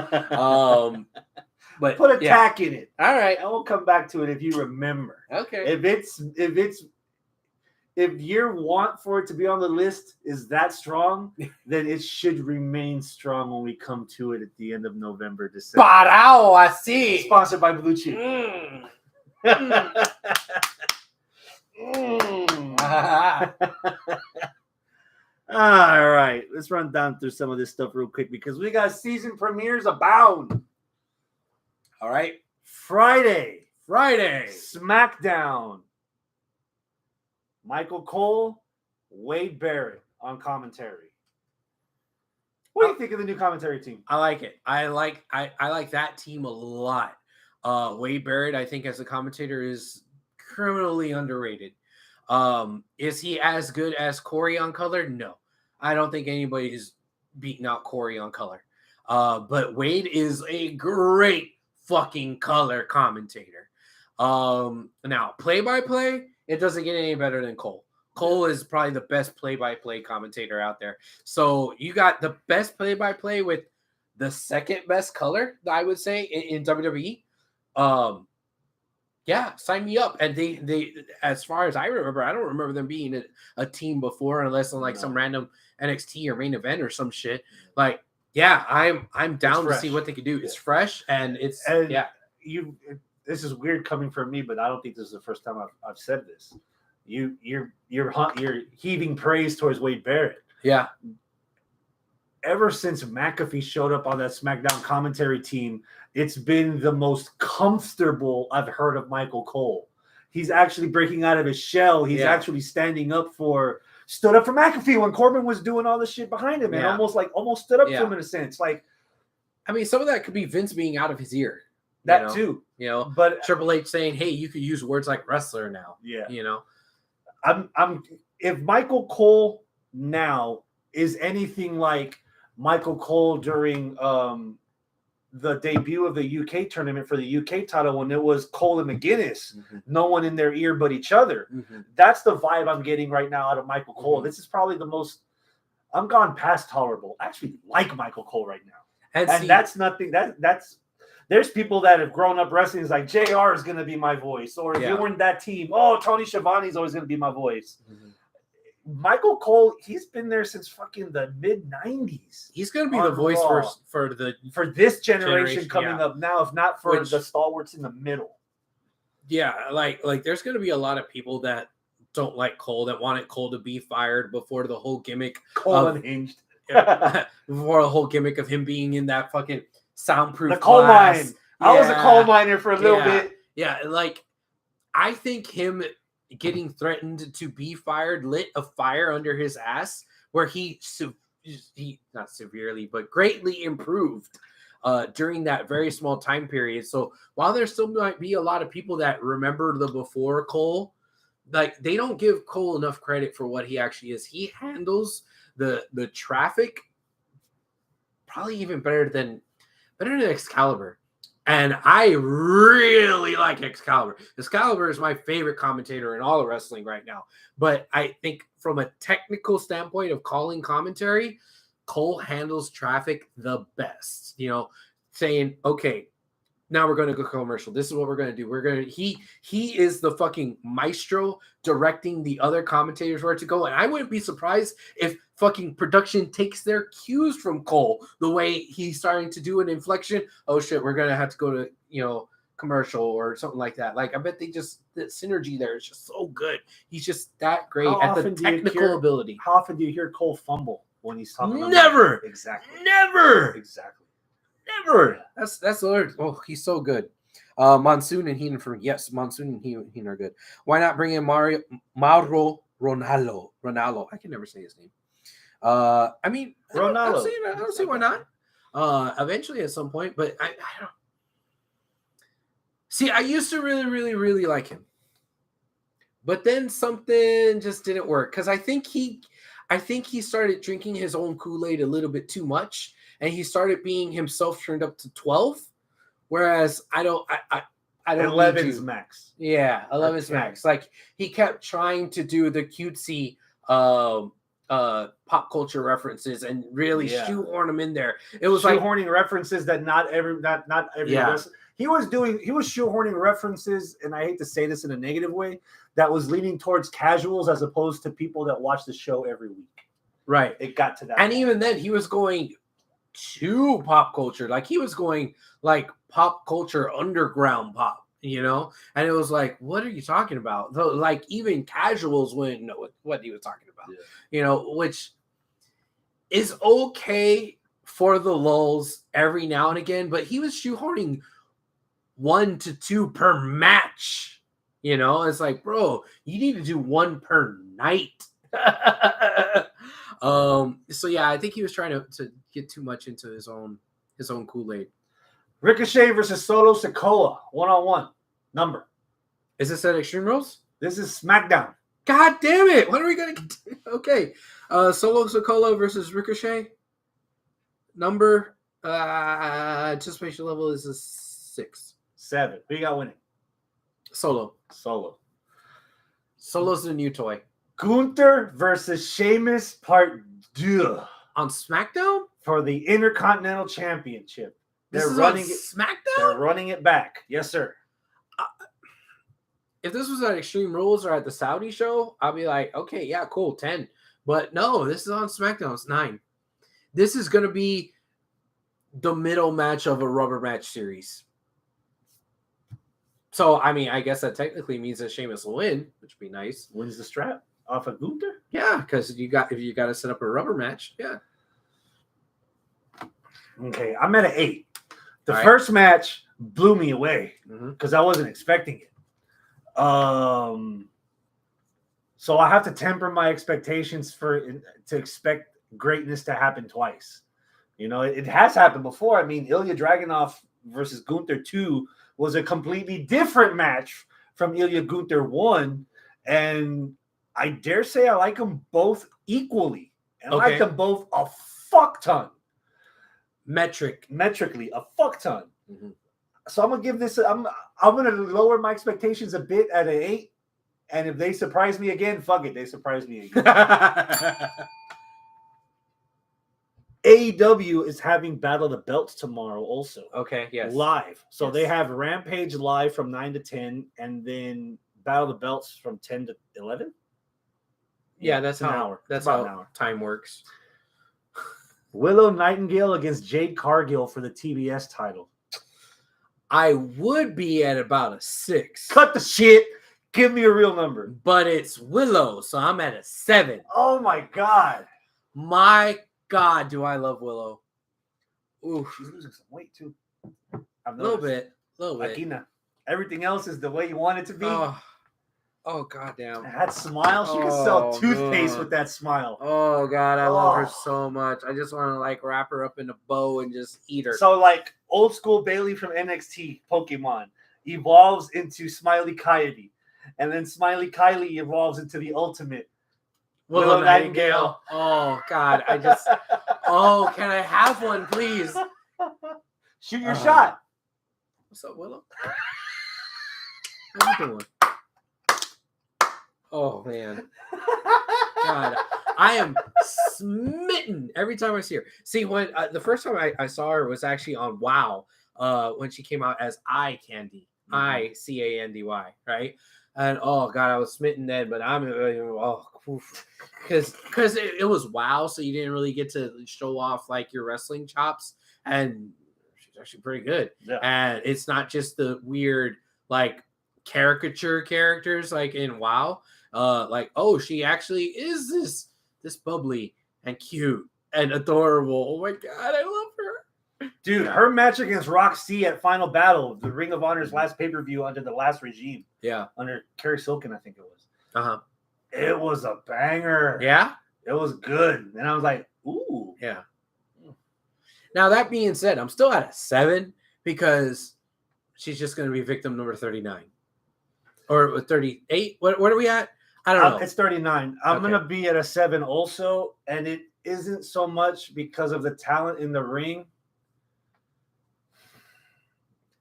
But put a tack in it. All right, I will come back to it if you remember. Okay. If your want for it to be on the list is that strong, then it should remain strong when we come to it at the end of November, December. Parao, así. Sponsored by Blue Chew. All right, let's run down through some of this stuff real quick because we got season premieres abound. All right, Friday, Smackdown. Michael Cole, Wade Barrett on commentary. What do you think of the new commentary team? I like it. I like that team a lot. Wade Barrett, I think, as a commentator, is criminally underrated. Is he as good as Corey on color? No, I don't think anybody's beating out Corey on color. But Wade is a great fucking color commentator. Now play-by-play, it doesn't get any better than Cole. Cole is probably the best play-by-play commentator out there. So you got the best play-by-play with the second best color, I would say, in WWE. Yeah, sign me up. And they as far as I remember, I don't remember them being a team before, unless on some random NXT or main event or some shit. Like, yeah, I'm down to see what they could do. It's fresh and this is weird coming from me, but I don't think this is the first time I've said this. You're heaving praise towards Wade Barrett. Yeah. Ever since McAfee showed up on that SmackDown commentary team, it's been the most comfortable I've heard of Michael Cole. He's actually breaking out of his shell. He's actually stood up for McAfee when Corbin was doing all the shit behind him and almost stood up to him in a sense. Like, I mean, some of that could be Vince being out of his ear. That too. But Triple H saying, hey, you could use words like wrestler now. Yeah. If Michael Cole now is anything like Michael Cole during the debut of the UK tournament for the UK title when it was Cole and McGuinness, no one in their ear but each other. That's the vibe I'm getting right now out of Michael Cole. This is probably the most I'm gone past tolerable. I actually like Michael Cole right now. And that's nothing that's there's people that have grown up wrestling is like JR is gonna be my voice, or if you weren't that team, Tony Schiavone's always gonna be my voice. Michael Cole, he's been there since fucking the mid-90s. He's going to be the voice for this generation coming up now, if not for the stalwarts in the middle. Yeah, like there's going to be a lot of people that don't like Cole, that wanted Cole to be fired before the whole gimmick. Unhinged. Before the whole gimmick of him being in that fucking soundproof the coal glass. mine. I was a coal miner for a little bit. Yeah, like I think him getting threatened to be fired lit a fire under his ass where he not severely but greatly improved during that very small time period. So while there still might be a lot of people that remember the before Cole, like they don't give Cole enough credit for what he actually is. He handles the traffic probably even better than Excalibur. And I really like Excalibur. Excalibur is my favorite commentator in all of wrestling right now. But I think from a technical standpoint of calling commentary, Cole handles traffic the best. Saying, okay, now we're going to go commercial. This is what we're going to do. He is the fucking maestro directing the other commentators where to go. And I wouldn't be surprised if fucking production takes their cues from Cole, the way he's starting to do an inflection. Oh shit, we're going to have to go to, commercial or something like that. Like, I bet the synergy there is just so good. He's just that great at the technical ability. How often do you hear Cole fumble when he's talking? Never. Exactly. Never. Exactly. Never. That's Lord. Oh, he's so good. Monsoon and Heenan for me. Yes, Monsoon and Heenan are good. Why not bring in Mauro Ronaldo? I can never say his name. I mean, Ronaldo. I don't see why not. Eventually at some point, but I don't. See, I used to really, really, really like him, but then something just didn't work because I think he started drinking his own Kool-Aid a little bit too much. And he started being himself turned up to 12, whereas I I don't 11's need you. max. Yeah, 11's 10. max. Like he kept trying to do the cutesy pop culture references and really shoehorn them in there. It was shoehorning references that not every Yeah. wrestler. He was shoehorning references, and I hate to say this in a negative way, that was leaning towards casuals as opposed to people that watch the show every week. Right. It got to that. And even then, he was going to pop culture. Like he was going like pop culture underground pop, you know? And it was like, what are you talking about? Though, like even casuals wouldn't know what he was talking about, you know, which is okay for the lulls every now and again, but he was shoehorning 1 to 2 per match. You know, it's like, bro, you need to do 1 per night. So yeah, I think he was trying to get too much into his own Kool-Aid. Ricochet versus Solo Sikoa, 1-on-1. Number. Is this at Extreme Rules? This is SmackDown. God damn it! When are we gonna get okay? Solo Sikoa versus Ricochet. Number anticipation level is a 6. 7. Who you got winning? Solo. Solo's the new toy. Gunther versus Sheamus Part 2 on SmackDown for the Intercontinental Championship. They're running it. SmackDown. They're running it back. Yes, sir. If this was at Extreme Rules or at the Saudi show, I'd be like, okay, yeah, cool, 10. But no, this is on SmackDown. It's 9. This is going to be the middle match of a rubber match series. So, I mean, I guess that technically means that Sheamus will win, which would be nice. Wins the strap off of Gunther? Yeah, because if you got to set up a rubber match, yeah. Okay, I'm at an 8. The first match blew me away because I wasn't expecting it. So I have to temper my expectations to expect greatness to happen twice. You know, it has happened before. I mean, Ilya Dragunov versus Gunther 2 was a completely different match from Ilya Gunther 1, and I dare say I like them both equally. And I like them both a fuck ton. Metrically, a fuck ton. So I'm gonna give this. I'm gonna lower my expectations a bit at an 8, and if they surprise me again, fuck it, they surprise me again. AEW is having Battle of the Belts tomorrow, also. Okay, yes, live. So they have Rampage live from 9 to 10, and then Battle of the Belts from 10 to 11. Yeah, that's an hour. That's about how an hour. Time works. Willow Nightingale against Jade Cargill for the TBS title. I would be at about a 6. Cut the shit. Give me a real number. But it's Willow, so I'm at a 7. Oh my God. My God, do I love Willow. Ooh, she's losing some weight too. A little bit. Akina. Everything else is the way you want it to be. Oh goddamn. That smile. She can sell toothpaste with that smile. Oh God, I love her so much. I just want to like wrap her up in a bow and just eat her. So like old school Bailey from NXT Pokemon evolves into Smiley Coyote. And then Smiley Kylie evolves into the ultimate Willow Nightingale. Oh God, I just can I have one, please? Shoot your shot. What's up, Willow? How you doing? Oh man. God, I am smitten every time I see her. See, when the first time I saw her was actually on WoW, when she came out as Eye Candy, ICANDY, right? And oh God, I was smitten then. But I'm because it was WoW, so you didn't really get to show off like your wrestling chops, and she's actually pretty good. Yeah. And it's not just the weird like caricature characters like in WoW. Like, oh, she actually is this bubbly and cute and adorable. Oh my God, I love her. Dude, her match against Roxy at Final Battle, the Ring of Honor's last pay-per-view under the last regime. Yeah. Under Kerry Silkin, I think it was. Uh-huh. It was a banger. Yeah? It was good. And I was like, ooh. Yeah. Now, that being said, I'm still at a 7 because she's just going to be victim number 39. Or 38. What are we at? I don't know. It's 39. I'm going to be at a 7 also. And it isn't so much because of the talent in the ring.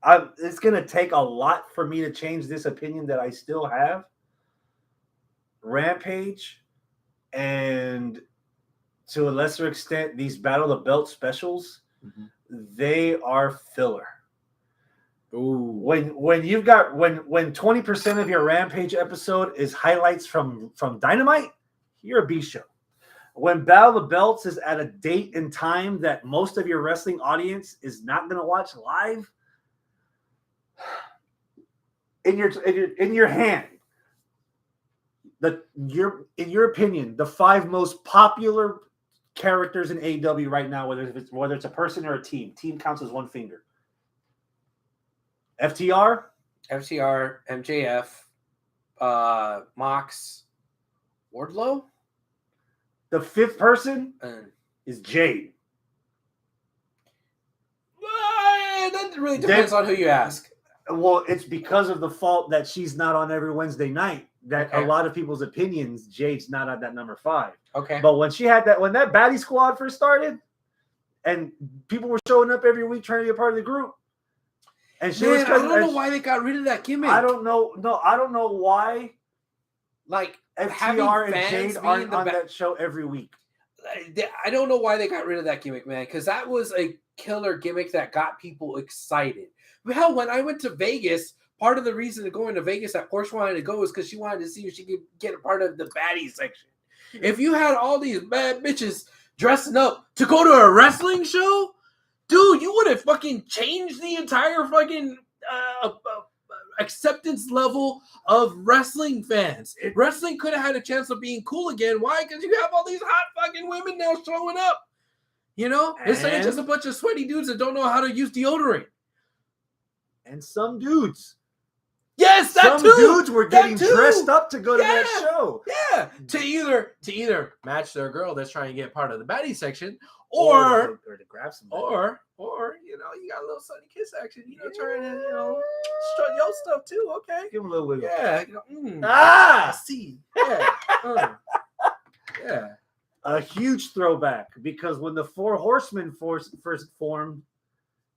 It's gonna take a lot for me to change this opinion that I still have. Rampage, and to a lesser extent, these Battle of the Belt specials, they are filler. Ooh. When you've got when 20% of your Rampage episode is highlights from Dynamite, you're a B show. When Battle of the Belts is at a date and time that most of your wrestling audience is not going to watch live, in your hand, in your opinion, the 5 most popular characters in AEW right now, whether it's a person or a team counts as one finger. FTR, MJF, Mox, Wardlow. The 5th person is Jade. That really depends on who you ask. Well, it's because of the fault that she's not on every Wednesday night that a lot of people's opinions, Jade's not at that number 5. Okay. But when that baddie squad first started and people were showing up every week trying to be a part of the group. And she was I don't know why they got rid of that gimmick. I don't know. No, I don't know why. Like FTR and Jade aren't on that show every week. I don't know why they got rid of that gimmick, man, because that was a killer gimmick that got people excited. Hell, when I went to Vegas, part of the reason to go into Vegas that Porsche wanted to go was because she wanted to see if she could get a part of the baddie section. If you had all these bad bitches dressing up to go to a wrestling show, dude, you would have fucking changed the entire fucking acceptance level of wrestling fans. Wrestling could have had a chance of being cool again. Why? Because you have all these hot fucking women now showing up. You know? Instead of just a bunch of sweaty dudes that don't know how to use deodorant. And some dudes. Yes, some dudes were getting dressed up to go to that show. Yeah. To either match their girl that's trying to get part of the baddie section, or to grab some, or you got a little sunny kiss action, trying to strut your stuff too. Okay, give them a little wiggle. Yeah. I see. Yeah. Yeah. A huge throwback, because when the Four Horsemen first formed,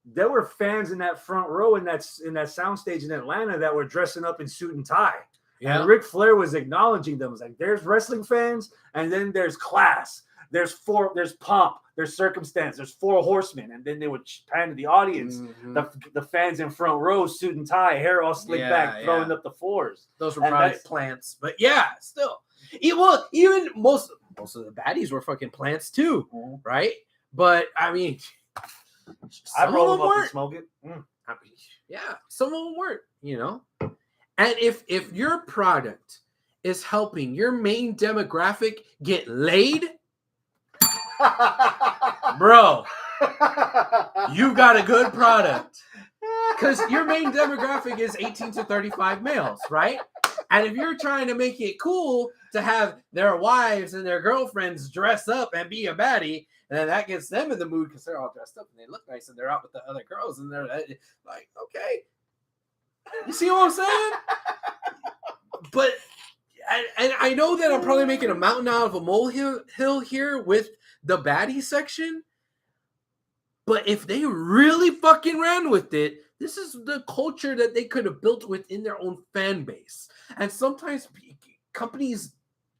there were fans in that front row in that soundstage in Atlanta that were dressing up in suit and tie. Yeah. And Ric Flair was acknowledging them. It was like, there's wrestling fans, and then there's class. There's pomp, there's circumstance, there's Four Horsemen, and then they would pan to the audience, the fans in front row, suit and tie, hair all slicked back, throwing up the fours. Those were probably plants, but still, even most of the baddies were fucking plants too, right? But I mean, I roll them up and smoke it. Some of them weren't, And if your product is helping your main demographic get laid, bro, you got a good product. Because your main demographic is 18 to 35 males, right? And if you're trying to make it cool to have their wives and their girlfriends dress up and be a baddie, then that gets them in the mood because they're all dressed up and they look nice and they're out with the other girls and they're like, okay. You see what I'm saying? But, and I know that I'm probably making a mountain out of a molehill here with the baddie section, but if they really fucking ran with it, this is the culture that they could have built within their own fan base. And sometimes companies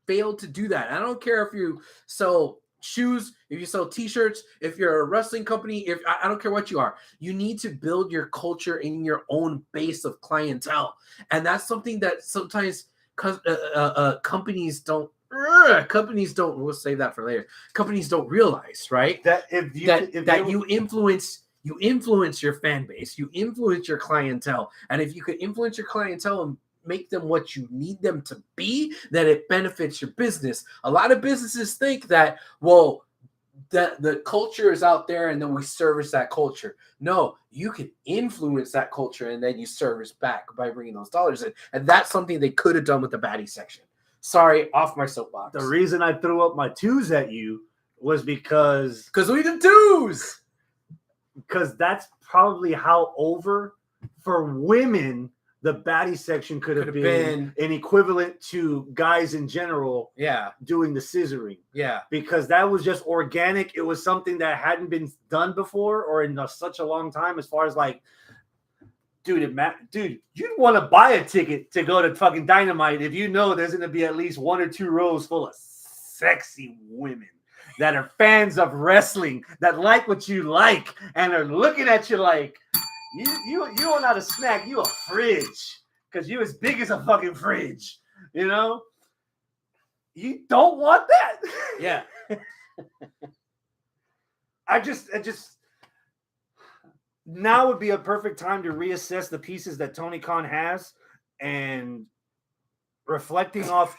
fail to do that. I don't care if you sell shoes, if you sell t-shirts, if you're a wrestling company, I don't care what you are, you need to build your culture in your own base of clientele. And that's something that sometimes companies don't, we'll save that for later. Companies don't realize, right? That you influence your fan base, you influence your clientele. And if you could influence your clientele and make them what you need them to be, then it benefits your business. A lot of businesses think that, well, the culture is out there and then we service that culture. No, you can influence that culture and then you service back by bringing those dollars in. And that's something they could have done with the baddie section. Sorry, off my soapbox. The reason I threw up my twos at you was because we did twos. Because that's probably how over for women the baddie section could have been an equivalent to guys in general doing the scissoring. Yeah. Because that was just organic. It was something that hadn't been done before or in such a long time, as far as like Dude, you'd want to buy a ticket to go to fucking Dynamite if you know there's going to be at least 1 or 2 rows full of sexy women that are fans of wrestling, that like what you like, and are looking at you like, you are not a snack, you a fridge, because you as big as a fucking fridge, you know? You don't want that. Yeah. I just now would be a perfect time to reassess the pieces that Tony Khan has and reflecting off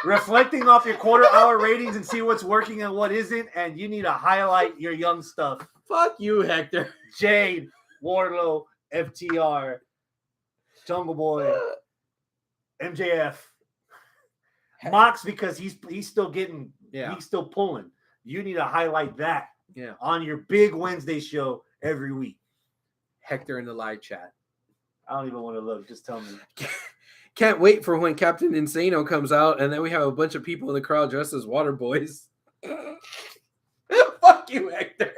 reflecting off your quarter-hour ratings and see what's working and what isn't, and you need to highlight your young stuff. Fuck you, Hector. Jade, Wardlow, FTR, Jungle Boy, MJF, Mox, because he's still getting, he's still pulling. You need to highlight that on your big Wednesday show every week. Hector in the live chat. I don't even want to look. Just tell me. Can't wait for when Captain Insano comes out, and then we have a bunch of people in the crowd dressed as water boys. Fuck you, Hector.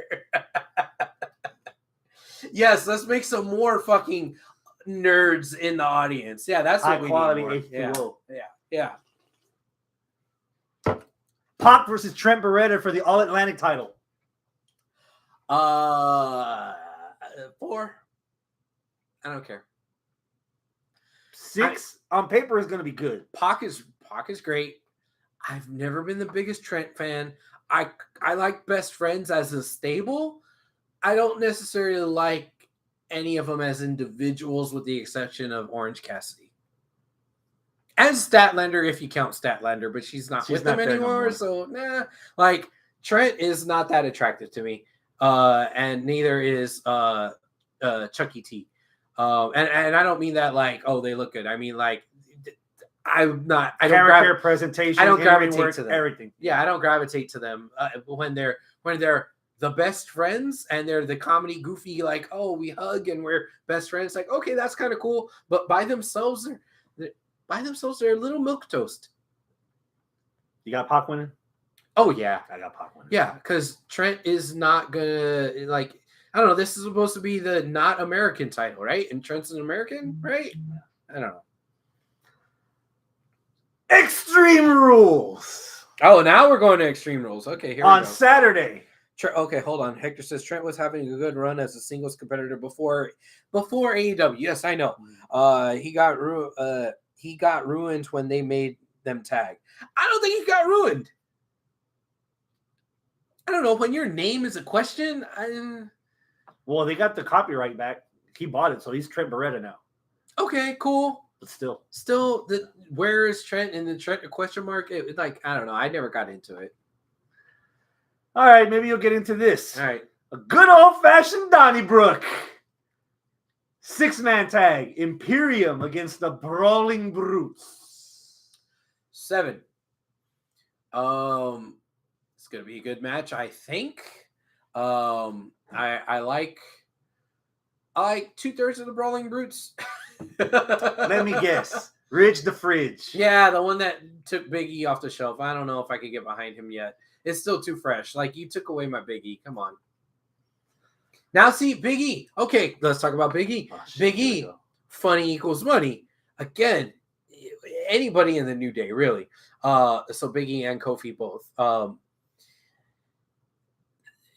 Yes, let's make some more fucking nerds in the audience. Yeah, that's high what quality we need more. H2O. Yeah. Pac versus Trent Beretta for the All Atlantic title. 4. I don't care. 6 on paper is going to be good. Pac is great. I've never been the biggest Trent fan. I like Best Friends as a stable. I don't necessarily like any of them as individuals, with the exception of Orange Cassidy and Statlander, if you count Statlander, but she's not with them anymore. So nah, like Trent is not that attractive to me, and neither is Chucky T. And I don't mean that like, oh, they look good. I mean like, I don't presentation. I don't gravitate to them. Everything. Yeah, I don't gravitate to them when they're the best friends and they're the comedy goofy, like, oh, we hug and we're best friends. Like, okay, that's kind of cool. But by themselves, they're a little milquetoast. You got Pac winning? Oh yeah, I got Pac winning. Yeah, because Trent is not gonna, like, I don't know. This is supposed to be the not American title, right? And Trent's an American, right? I don't know. Extreme Rules. Oh, now we're going to Extreme Rules. Okay, here we go. On Saturday. Okay, hold on. Hector says Trent was having a good run as a singles competitor before AEW. Yes, I know. He got ruined when they made them tag. I don't think he got ruined. I don't know. When your name is a question, well, they got the copyright back. He bought it, so he's Trent Beretta now. Okay, cool. But still, where is Trent? And the Trent a question mark? Like, I don't know. I never got into it. All right, maybe you'll get into this. All right, a good old-fashioned Donnybrook 6-man tag. Imperium against the Brawling Brutes. 7. It's gonna be a good match, I think. I like 2/3 of the Brawling Brutes. Let me guess. Ridge the Fridge. Yeah, the one that took Big E off the shelf. I don't know if I could get behind him yet. It's still too fresh. Like, you took away my Big E. Come on. Now, see, Big E. Okay, let's talk about Big E. Big E, funny equals money. Again, anybody in the New Day, really. So Big E and Kofi both.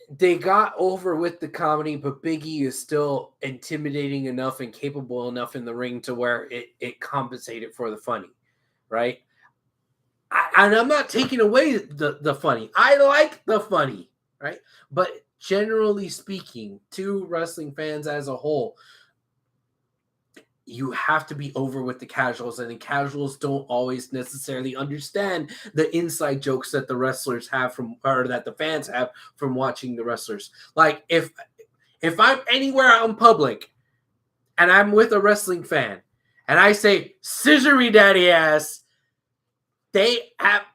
They got over with the comedy, but Big E is still intimidating enough and capable enough in the ring to where it compensated for the funny, right? And I'm not taking away the funny. I like the funny, right? But generally speaking, to wrestling fans as a whole, you have to be over with the casuals, and the casuals don't always necessarily understand the inside jokes that the wrestlers have or that the fans have from watching the wrestlers. Like, if I'm anywhere out in public and I'm with a wrestling fan and I say "scissory daddy ass," they have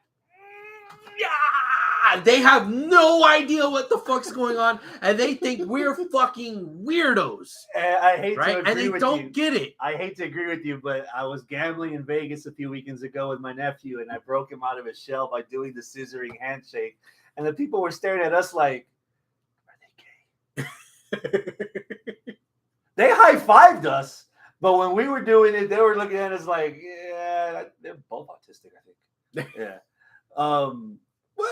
no idea what the fuck's going on, and they think we're fucking weirdos. I hate right? to agree and they with don't you. get it. I hate to agree with you, but I was gambling in Vegas a few weekends ago with my nephew, and I broke him out of his shell by doing the scissoring handshake. And the people were staring at us like, are they gay? They high-fived us, but when we were doing it, they were looking at us like, yeah, they're both autistic, I think. Yeah. So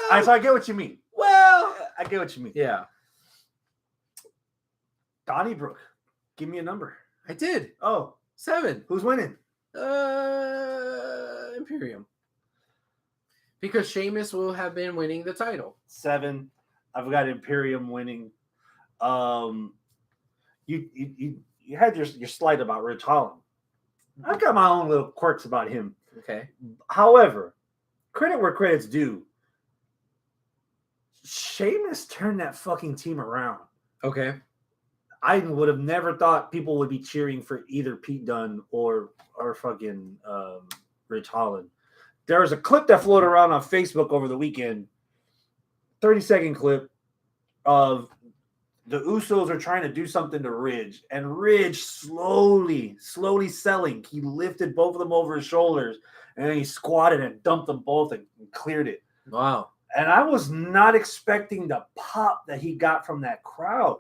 I get what you mean. Well, I get what you mean. yeah. Donnybrook, give me a number. I did. Oh, 7. Who's winning? Imperium. Because Sheamus will have been winning the title. 7. I've got Imperium winning. You had your slight about Rich Holland. I've got my own little quirks about him. Okay. However, credit where credit's due. Sheamus turned that fucking team around. Okay. I would have never thought people would be cheering for either Pete Dunne or fucking Rich Holland. There was a clip that floated around on Facebook over the weekend, 30-second clip of the Usos are trying to do something to Ridge, and Ridge slowly selling. He lifted both of them over his shoulders, and then he squatted and dumped them both and cleared it. Wow. And I was not expecting the pop that he got from that crowd.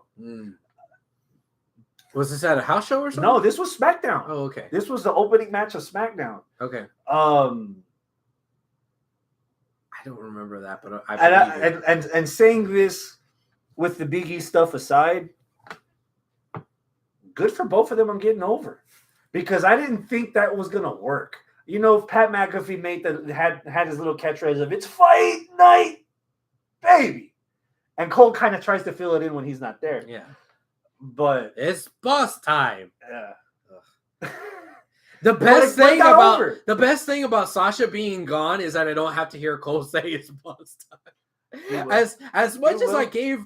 Was this at a house show or something? No, this was SmackDown. Oh, okay. This was the opening match of SmackDown. Okay. I don't remember that, but and saying this with the Big E stuff aside, good for both of them on getting over, because I didn't think that was gonna work. You know, Pat McAfee had his little catchphrase of "It's fight night, baby," and Cole kind of tries to fill it in when he's not there. Yeah, but it's boss time. Yeah. The best thing about Sasha being gone is that I don't have to hear Cole say it's boss time. As much as I gave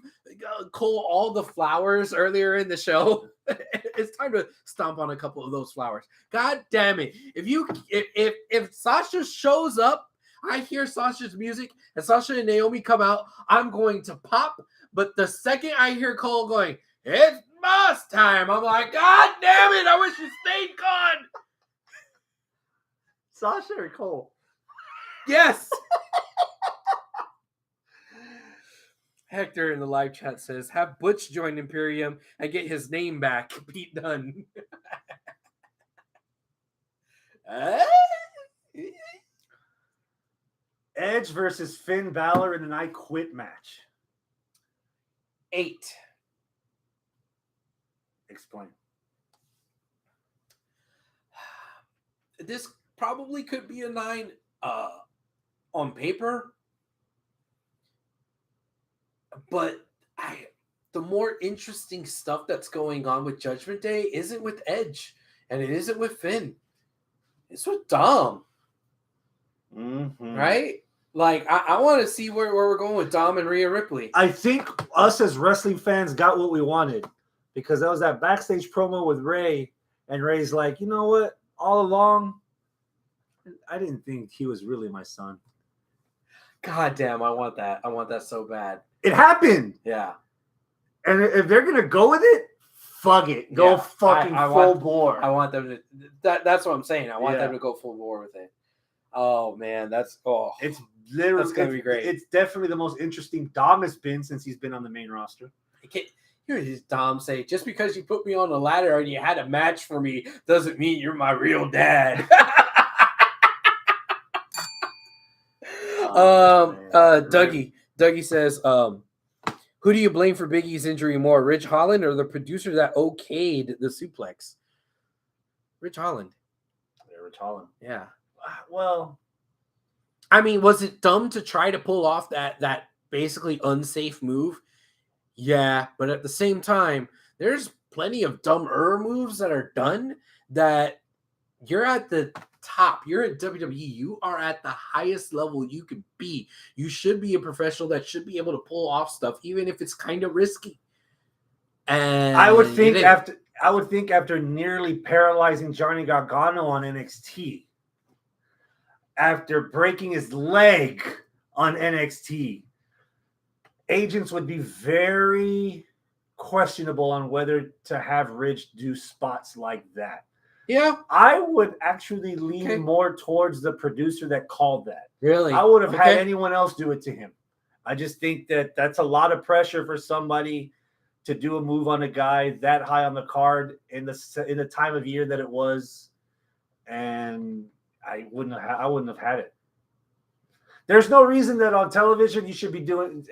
Cole all the flowers earlier in the show, it's time to stomp on a couple of those flowers. God damn it! If Sasha shows up, I hear Sasha's music and Sasha and Naomi come out, I'm going to pop. But the second I hear Cole going, "It's boss time," I'm like, God damn it! I wish you stayed gone. Sasha or Cole? Yes. Hector in the live chat says, have Butch join Imperium and get his name back. Pete Dunne. Edge versus Finn Balor in an I Quit match. 8. Explain. This probably could be a 9 on paper. But the more interesting stuff that's going on with Judgment Day isn't with Edge, and it isn't with Finn. It's with Dom. Mm-hmm. Right? Like, I want to see where we're going with Dom and Rhea Ripley. I think us as wrestling fans got what we wanted, because that was that backstage promo with Ray, and Ray's like, you know what? All along, I didn't think he was really my son. God damn, I want that. I want that so bad. It happened. Yeah. And if they're going to go with it, fuck it. Go full bore. I want them to. That's what I'm saying. I want them to go full bore with it. Oh, man. It's literally. That's going to be great. It's definitely the most interesting Dom has been since he's been on the main roster. Here's his Dom say, just because you put me on the ladder and you had a match for me doesn't mean you're my real dad. Dougie says, who do you blame for Big E's injury more, Rich Holland or the producer that okayed the suplex? Rich Holland. Yeah, Rich Holland. Yeah. Well, I mean, was it dumb to try to pull off that basically unsafe move? Yeah, but at the same time, there's plenty of dumber moves that are done that you're at the top. You're at WWE. You are at the highest level you could be. You should be a professional that should be able to pull off stuff, even if it's kind of risky. And I would think after nearly paralyzing Johnny Gargano on NXT, after breaking his leg on NXT, agents would be very questionable on whether to have Ridge do spots like that. Yeah. I would actually lean more towards the producer that called that. Really? I would have had anyone else do it to him. I just think that that's a lot of pressure for somebody to do a move on a guy that high on the card in the time of year that it was, and I wouldn't have had it. There's no reason that on television you should be doing.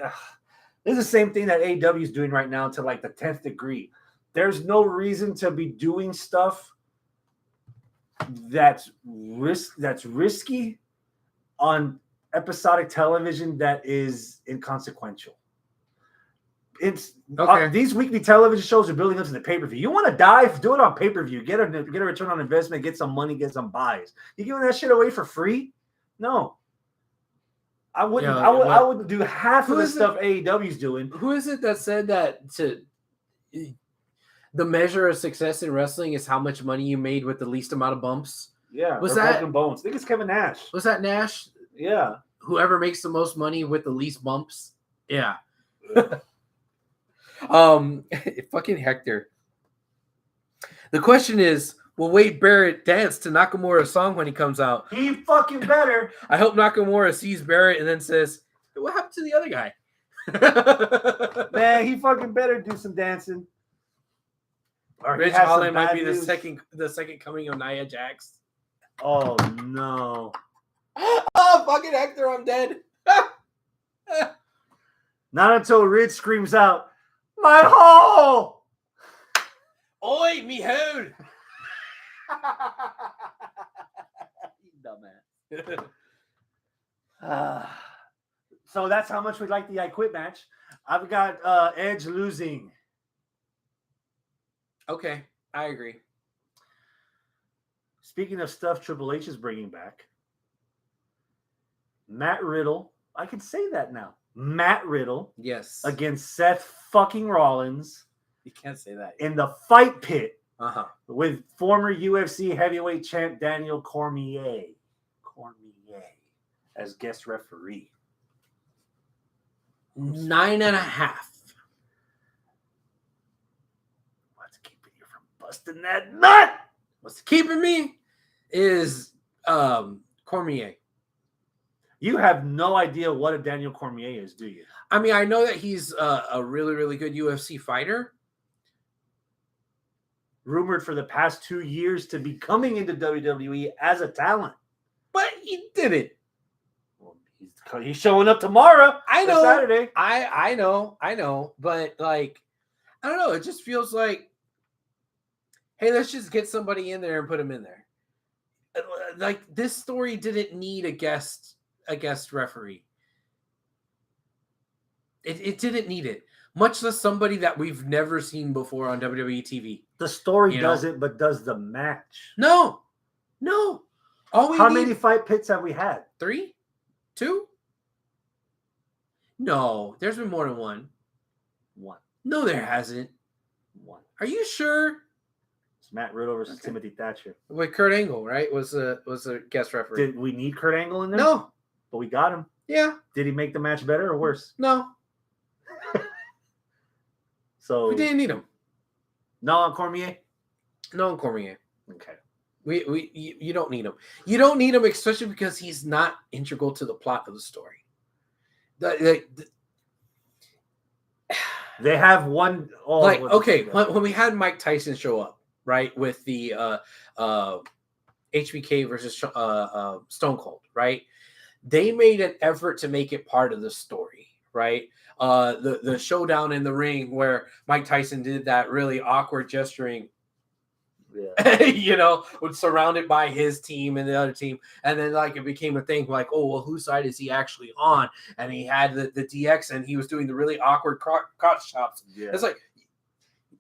This is the same thing that AEW is doing right now to like the 10th degree. There's no reason to be doing stuff that's risky on episodic television that is inconsequential. It's these weekly television shows are building up to the pay-per-view. You want to dive? Do it on pay-per-view. Get a return on investment. Get some money. Get some buys. You giving that shit away for free? No, I wouldn't. I wouldn't do half of the stuff AEW's doing. Who is it that said that the measure of success in wrestling is how much money you made with the least amount of bumps? Yeah, was that broken bones? I think it's Kevin Nash. Was that Nash? Yeah. Whoever makes the most money with the least bumps. Yeah. Fucking Hector. The question is, will Wade Barrett dance to Nakamura's song when he comes out? He fucking better. I hope Nakamura sees Barrett and then says, "What happened to the other guy?" Man, he fucking better do some dancing. Or Rich Holland might be the second coming of Nia Jax. Oh no. Oh, fucking Hector, I'm dead. Not until Rich screams out, "My hole!" Oi, me hole! You dumbass. So that's how much we like the I Quit match. I've got Edge losing. Okay, I agree. Speaking of stuff Triple H is bringing back, Matt Riddle. I can say that now. Matt Riddle. Yes. Against Seth fucking Rollins. You can't say that. In the fight pit. Uh-huh. With former UFC heavyweight champ Daniel Cormier. As guest referee. 9.5. What's keeping you from busting that nut? What's keeping me is Cormier. You have no idea what a Daniel Cormier is, do you? I mean, I know that he's a really, really good UFC fighter. Rumored for the past 2 years to be coming into WWE as a talent. But he didn't. Well, he's showing up tomorrow. I know. Saturday. I know. But, like, I don't know. It just feels like, hey, let's just get somebody in there and put him in there. Like, this story didn't need a guest referee. It didn't need it. Much less somebody that we've never seen before on WWE TV. The story does it, but does the match? No. How many fight pits have we had? 3? 2? No, there's been more than one. One. No, there hasn't. One. Are you sure? It's Matt Riddle versus Timothy Thatcher. With Kurt Angle, right? Was a guest referee. Did we need Kurt Angle in there? No. But we got him. Yeah. Did he make the match better or worse? No. So we didn't need him. No on Cormier? No on Cormier. Okay. You don't need him. You don't need him, especially because he's not integral to the plot of the story. They have one. When we had Mike Tyson show up, right, with the HBK versus Stone Cold, right? They made an effort to make it part of the story, right? The showdown in the ring where Mike Tyson did that really awkward gesturing, surrounded by his team and the other team, and then like it became a thing like, oh well, whose side is he actually on? And he had the DX, and he was doing the really awkward crotch chops. Yeah. It's like,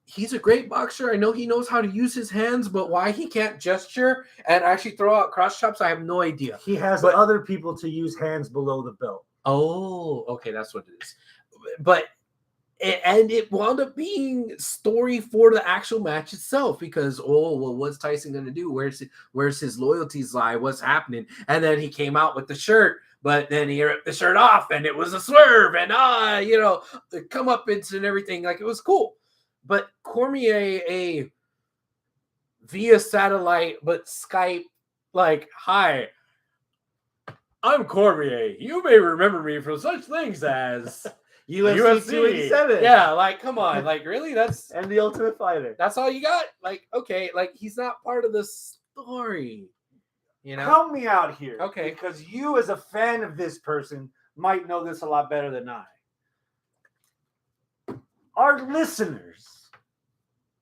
he's a great boxer. I know he knows how to use his hands, but why he can't gesture and actually throw out cross chops, I have no idea. He has other people to use hands below the belt. Oh, okay, that's what it is. But it wound up being story for the actual match itself, because what's Tyson gonna do? Where's his loyalties lie? What's happening? And then he came out with the shirt, but then he ripped the shirt off, and it was a swerve, and the comeuppance and everything. Like, it was cool. But Cormier, via satellite, but Skype, like, hi, I'm Cormier. You may remember me from such things as, UFC 287. Yeah, like come on, like really? That's And the Ultimate Fighter. that's all you got? Like okay, like he's not part of the story. You know? Help me out here. Okay. Because you, as a fan of this person, might know this a lot better than I. Our listeners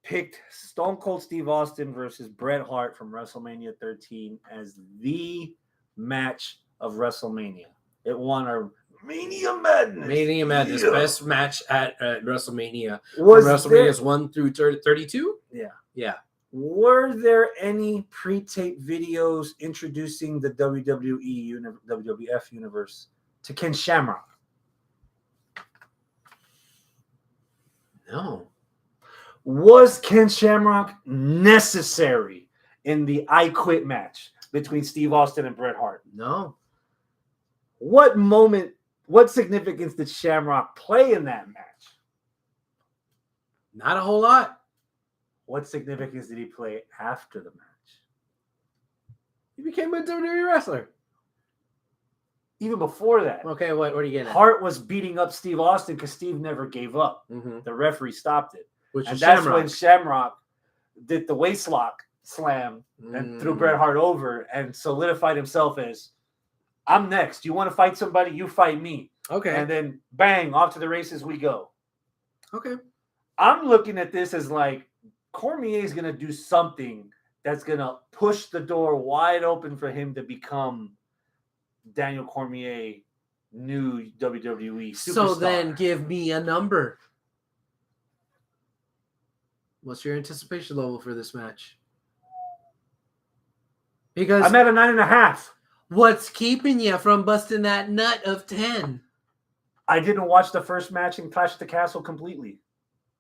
picked Stone Cold Steve Austin versus Bret Hart from WrestleMania 13 as the match of WrestleMania. It won our Mania Madness. Mania Madness, Yeah. best match at WrestleMania. Was WrestleMania's 1 through 32? Yeah. Yeah. Were there any pre-tape videos introducing the WWE WWF universe to Ken Shamrock? No. Was Ken Shamrock necessary in the I Quit match between Steve Austin and Bret Hart? No. What significance did Shamrock play in that match? Not a whole lot. What significance did he play after the match? He became a WWE wrestler. Even before that, Okay, what are you getting at? Hart was beating up Steve Austin because Steve never gave up. Mm-hmm. The referee stopped it. Which And is that's Shamrock. when Shamrock did the waist lock slam and threw Bret Hart over and solidified himself as, I'm next. You want to fight somebody? You fight me. Okay. And then bang, off to the races we go. Okay. I'm looking at this as like Cormier is going to do something that's going to push the door wide open for him to become Daniel Cormier, new WWE superstar. So then give me a number. What's your anticipation level for this match? Because I'm at a 9.5. what's keeping you from busting that nut of 10? I didn't watch the first match in Clash at the Castle completely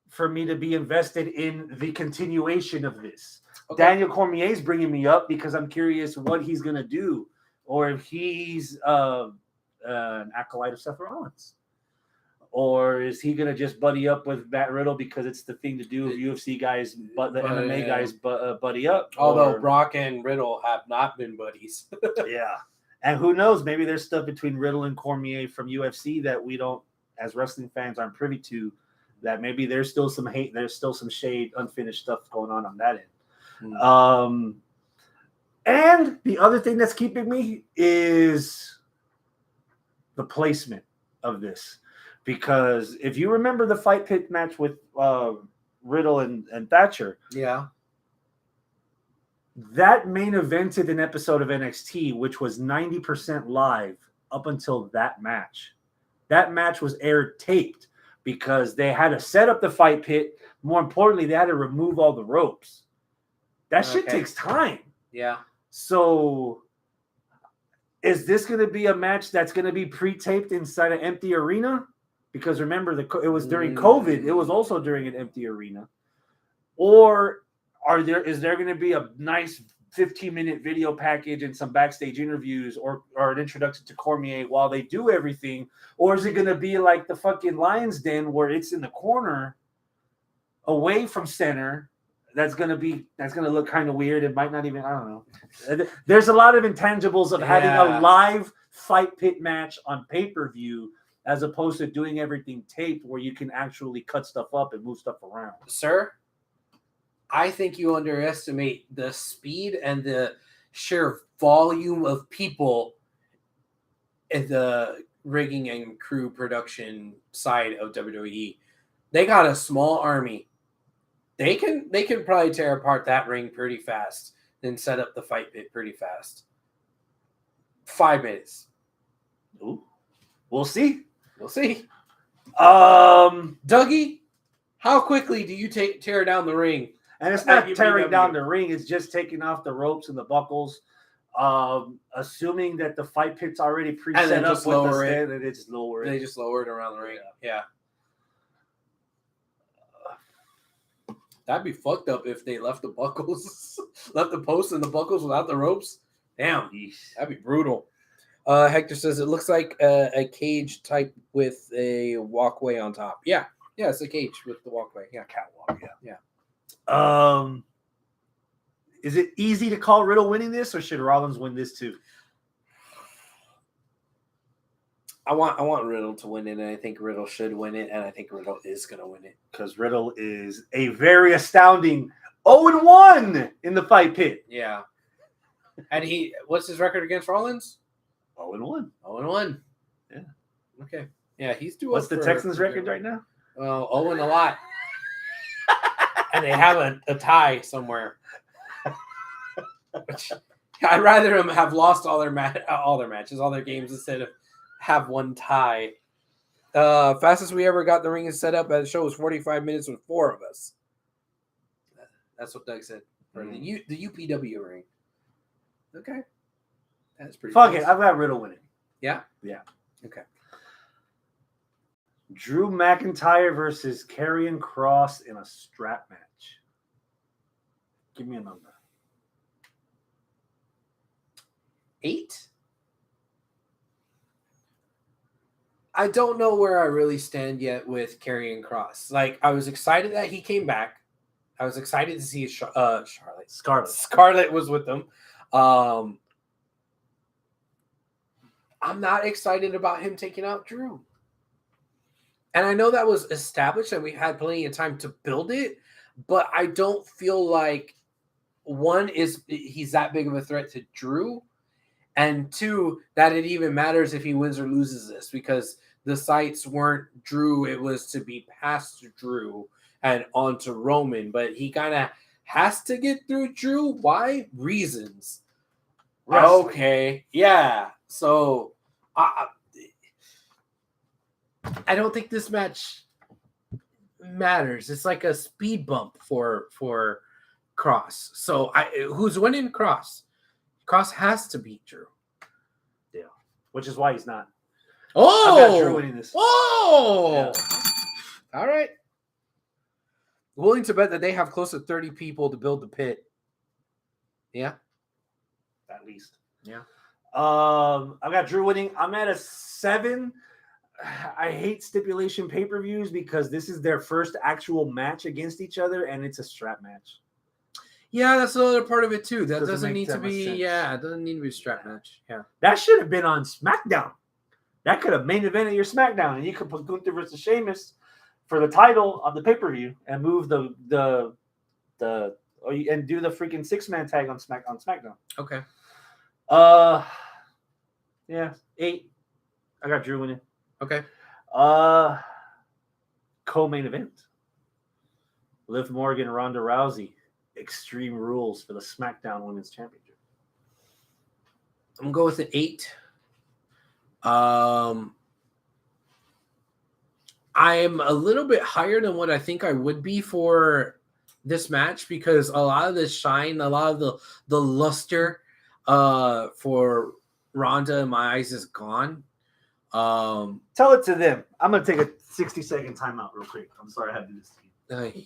for me to be invested in the continuation of this. Okay. Daniel Cormier is bringing me up because I'm curious what he's going to do, or if he's an acolyte of Seth Rollins. Or is he going to just buddy up with Matt Riddle because it's the thing to do if UFC guys, but the MMA guys buddy up? Although Brock and Riddle have not been buddies. Yeah. And who knows? Maybe there's stuff between Riddle and Cormier from UFC that we don't, as wrestling fans, aren't privy to. That maybe there's still some hate, there's still some shade, unfinished stuff going on that end. Mm. And the other thing that's keeping me is the placement of this. Because if you remember the Fight Pit match with Riddle and Thatcher, Yeah. that main evented an episode of NXT, which was 90% live up until that match. That match was aired taped because they had to set up the Fight Pit. More importantly, they had to remove all the ropes. That shit takes time. Yeah. So is this going to be a match that's going to be pre-taped inside an empty arena? Because remember, it was during COVID. It was also during an empty arena. Or is there going to be a nice 15-minute video package and some backstage interviews or an introduction to Cormier while they do everything? Or is it going to be like the fucking Lion's Den where it's in the corner away from center? That's going to look kind of weird. It might not even, I don't know. There's a lot of intangibles of having a live Fight Pit match on pay-per-view as opposed to doing everything taped where you can actually cut stuff up and move stuff around. Sir, I think you underestimate the speed and the sheer volume of people in the rigging and crew production side of WWE. They got a small army. They can probably tear apart that ring pretty fast and set up the Fight Pit pretty fast. 5 minutes. Ooh. We'll see. We'll see. Dougie, how quickly do you tear down the ring? And it's not tearing down the ring, it's just taking off the ropes and the buckles. Assuming that the Fight Pit's already preset up with the stand, and it's lower it. They just lower it around the ring. Yeah. That'd be fucked up if they left the buckles, left the posts and the buckles without the ropes. Damn, that'd be brutal. Hector says it looks like a cage type with a walkway on top. Yeah, it's a cage with the walkway. Yeah, catwalk. Yeah. Is it easy to call Riddle winning this, or should Rollins win this too? I want Riddle to win it, and I think Riddle should win it, and I think Riddle is going to win it. Because Riddle is a very astounding 0-1 in the fight pit. Yeah. And what's his record against Rollins? 0-1. 0-1. Yeah. Okay. Yeah, he's doing. What's the Texans' record right now? Well, 0 a lot. And they have a tie somewhere. I'd rather them have lost all their matches, all their games, instead of have one tie. Fastest we ever got the ring is set up at the show was 45 minutes with 4 of us. That's what Doug said. For the UPW ring. Okay. That's pretty Fuck close. it. I've got Riddle winning. Yeah? Yeah. Okay. Drew McIntyre versus Karrion Kross in a strap match. Give me a number. 8? I don't know where I really stand yet with Karrion Kross. Like, I was excited that he came back. I was excited to see Scarlett was with them. I'm not excited about him taking out Drew. And I know that was established and we had plenty of time to build it, but I don't feel like, one, he's that big of a threat to Drew, and 2, that it even matters if he wins or loses this, because the sites weren't Drew. It was to be past Drew and on to Roman, but he kind of has to get through Drew. Why? Reasons. Wrestling. Okay. Yeah. So I don't think this match matters. It's like a speed bump for Kross. So who's winning? Kross. Kross has to beat Drew. Yeah. Which is why he's not. Oh! I've got Drew winning this. Oh! Yeah. All right. Willing to bet that they have close to 30 people to build the pit. Yeah. At least. Yeah. I've got Drew winning. I'm at a 7. I hate stipulation pay-per-views because this is their first actual match against each other, and it's a strap match. Yeah, that's another part of it too. That Doesn't doesn't make need to that much be. sense. Yeah, it doesn't need to be a strap match. Yeah. That should have been on SmackDown. That could have main evented your SmackDown, and you could put Gunther versus Sheamus for the title of the pay-per-view and move and do the freaking 6-man tag on SmackDown. Okay. Yeah, 8. I got Drew winning. Okay. Co-main event. Liv Morgan, Ronda Rousey, Extreme Rules for the SmackDown Women's Championship. I'm gonna go with an 8. I am a little bit higher than what I think I would be for this match because a lot of the shine, a lot of the luster for Ronda in my eyes is gone. Tell it to them. I'm gonna take a 60-second timeout real quick. I'm sorry I had to do this to you.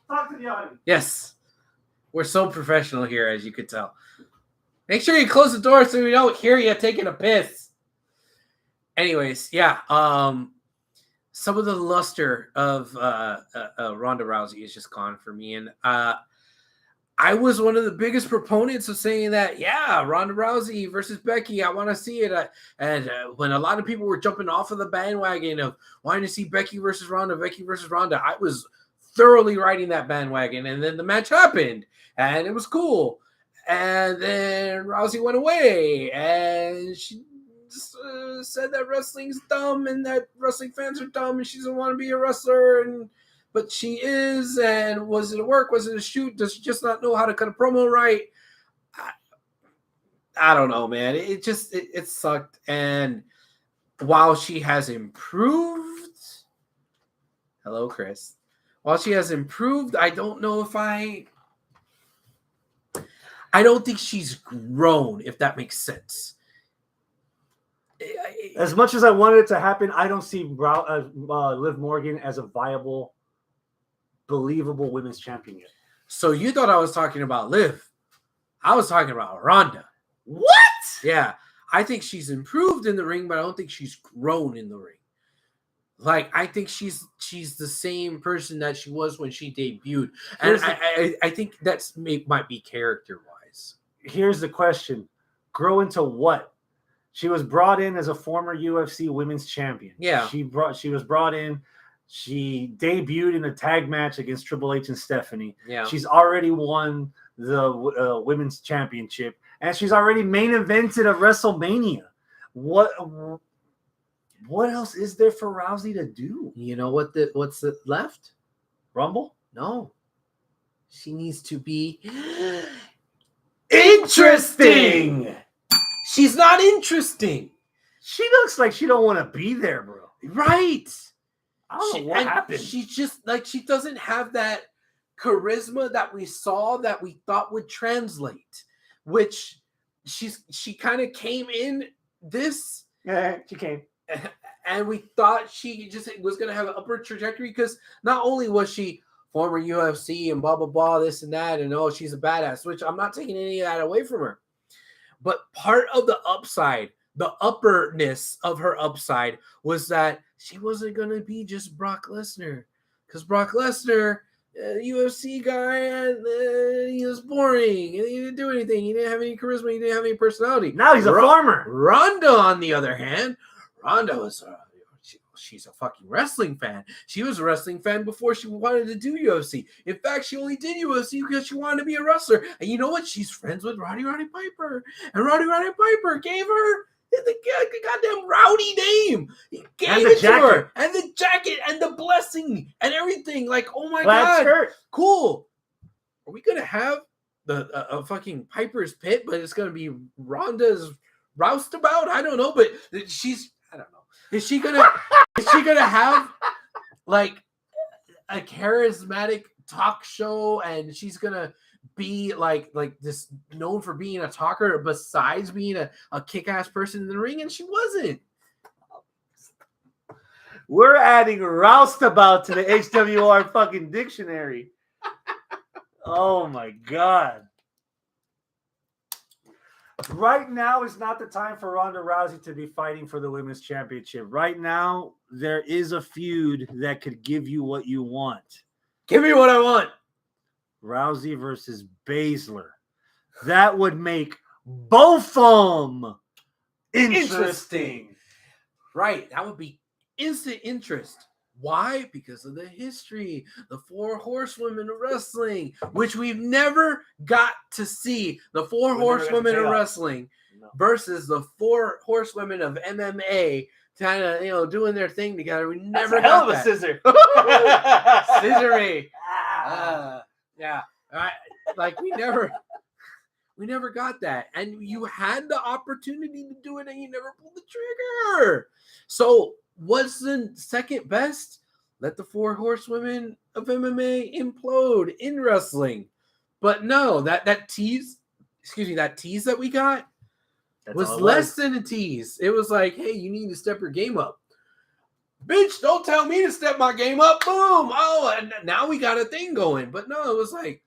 Talk to the audience. Yes, we're so professional here, as you could tell. Make sure you close the door so we don't hear you taking a piss. Anyways, yeah. Some of the luster of Ronda Rousey is just gone for me, and I was one of the biggest proponents of saying that, yeah, Ronda Rousey versus Becky, I want to see it. And when a lot of people were jumping off of the bandwagon of wanting to see Becky versus Ronda, I was thoroughly riding that bandwagon. And then the match happened, and it was cool. And then Rousey went away, and she just, said that wrestling's dumb and that wrestling fans are dumb, and she doesn't want to be a wrestler, but she is. And was it a work? Was it a shoot? Does she just not know how to cut a promo right? I don't know, man. It sucked. And while she has improved, hello, Chris. While she has improved, I don't know if I don't think she's grown, if that makes sense. As much as I wanted it to happen, I don't see Liv Morgan as a viable, believable women's champion yet. So you thought I was talking about Liv. I was talking about Ronda. What? Yeah. I think she's improved in the ring, but I don't think she's grown in the ring. Like, I think she's the same person that she was when she debuted. And I think might be character-wise. Here's the question. Grow into what? She was brought in as a former UFC women's champion. Yeah. She was brought in. She debuted in a tag match against Triple H and Stephanie. Yeah. She's already won the women's championship, and she's already main evented a WrestleMania. What else is there for Rousey to do? You know what's left? Rumble? No. She needs to be interesting. She's not interesting. She looks like she don't want to be there, bro. Right. I don't know what happened. She just she doesn't have that charisma that we saw that we thought would translate. Which she kind of came in this. Yeah, she came. And we thought she just was going to have an upward trajectory because not only was she former UFC and blah, blah, blah, this and that, and oh, she's a badass, which I'm not taking any of that away from her. But part of the upside, the upperness of her upside was that she wasn't going to be just Brock Lesnar. Because Brock Lesnar, UFC guy, and he was boring. He didn't do anything. He didn't have any charisma. He didn't have any personality. Now he's a farmer. Ronda, on the other hand, Ronda was she's a fucking wrestling fan. She was a wrestling fan before she wanted to do UFC. In fact, she only did UFC because she wanted to be a wrestler. And you know what? She's friends with Roddy Piper. And Roddy Piper gave her the goddamn Rowdy name. He gave it to her. And the jacket and the blessing and everything. Like, oh my God. Skirt. Cool. Are we going to have a fucking Piper's Pit, but it's going to be Ronda's roustabout? I don't know, but I don't know. Is she gonna have like a charismatic talk show, and she's gonna be like this known for being a talker besides being a kick-ass person in the ring? And she wasn't. We're adding roustabout to the HWR fucking dictionary. Oh my God. Right now is not the time for Ronda Rousey to be fighting for the women's championship. Right now, there is a feud that could give you what you want. Give me what I want. Rousey versus Baszler. That would make both of them interesting. Right. That would be instant interest. Why? Because of the history, the Four Horsewomen of wrestling, which we've never got to see. The Four Horsewomen of wrestling versus the Four Horsewomen of MMA, kind of doing their thing together. We never got that. Scissor. Scissory. Yeah. Like we never got that. And you had the opportunity to do it and you never pulled the trigger. So what's the second best? Let the Four Horsewomen of MMA implode in wrestling. But no, that tease that we got was less than a tease. It was like, hey, you need to step your game up. Bitch, don't tell me to step my game up. Boom. Oh, and now we got a thing going. But no, it was like,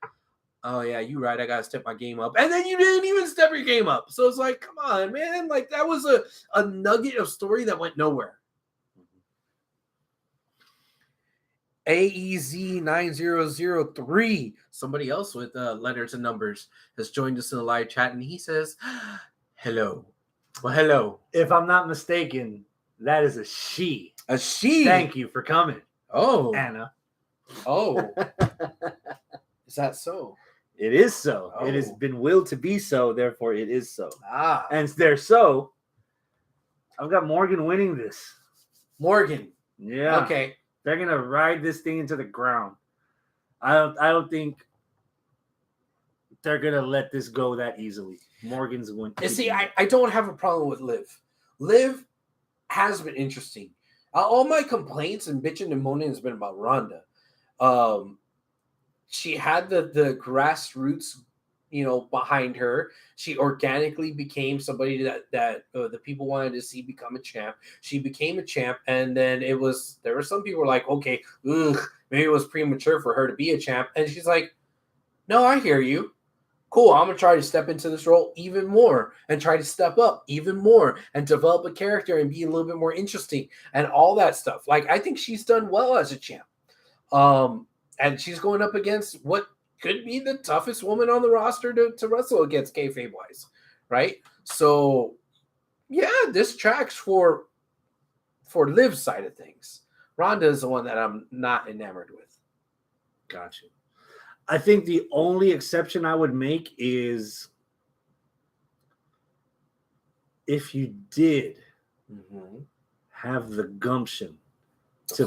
oh yeah, you're right. I gotta step my game up. And then you didn't even step your game up. So it's like, come on, man. Like that was a nugget of story that went nowhere. AEZ9003, somebody else with letters and numbers, has joined us in the live chat, and he says, hello. Well, hello. If I'm not mistaken, that is a she. A she. Thank you for coming. Oh. Anna. Oh. Is that so? It is so. Oh. It has been willed to be so, therefore it is so. Ah. And they're so. I've got Morgan winning this. Morgan. Yeah. Okay. They're gonna ride this thing into the ground. I don't think they're gonna let this go that easily. Morgan's going to see, I don't have a problem with Liv. Liv has been interesting. All my complaints and bitching and moaning has been about Ronda. She had the grassroots, behind her. She organically became somebody that the people wanted to see become a champ. She became a champ, and then there were some people who were like, okay, maybe it was premature for her to be a champ. And she's like, no, I hear you. Cool, I'm going to try to step into this role even more and try to step up even more and develop a character and be a little bit more interesting and all that stuff. Like, I think she's done well as a champ. And she's going up against what could be the toughest woman on the roster to wrestle against kayfabe-wise, right? So, Yeah, this tracks for Liv's side of things. Ronda is the one that I'm not enamored with. Gotcha. I think the only exception I would make is if you did have the gumption to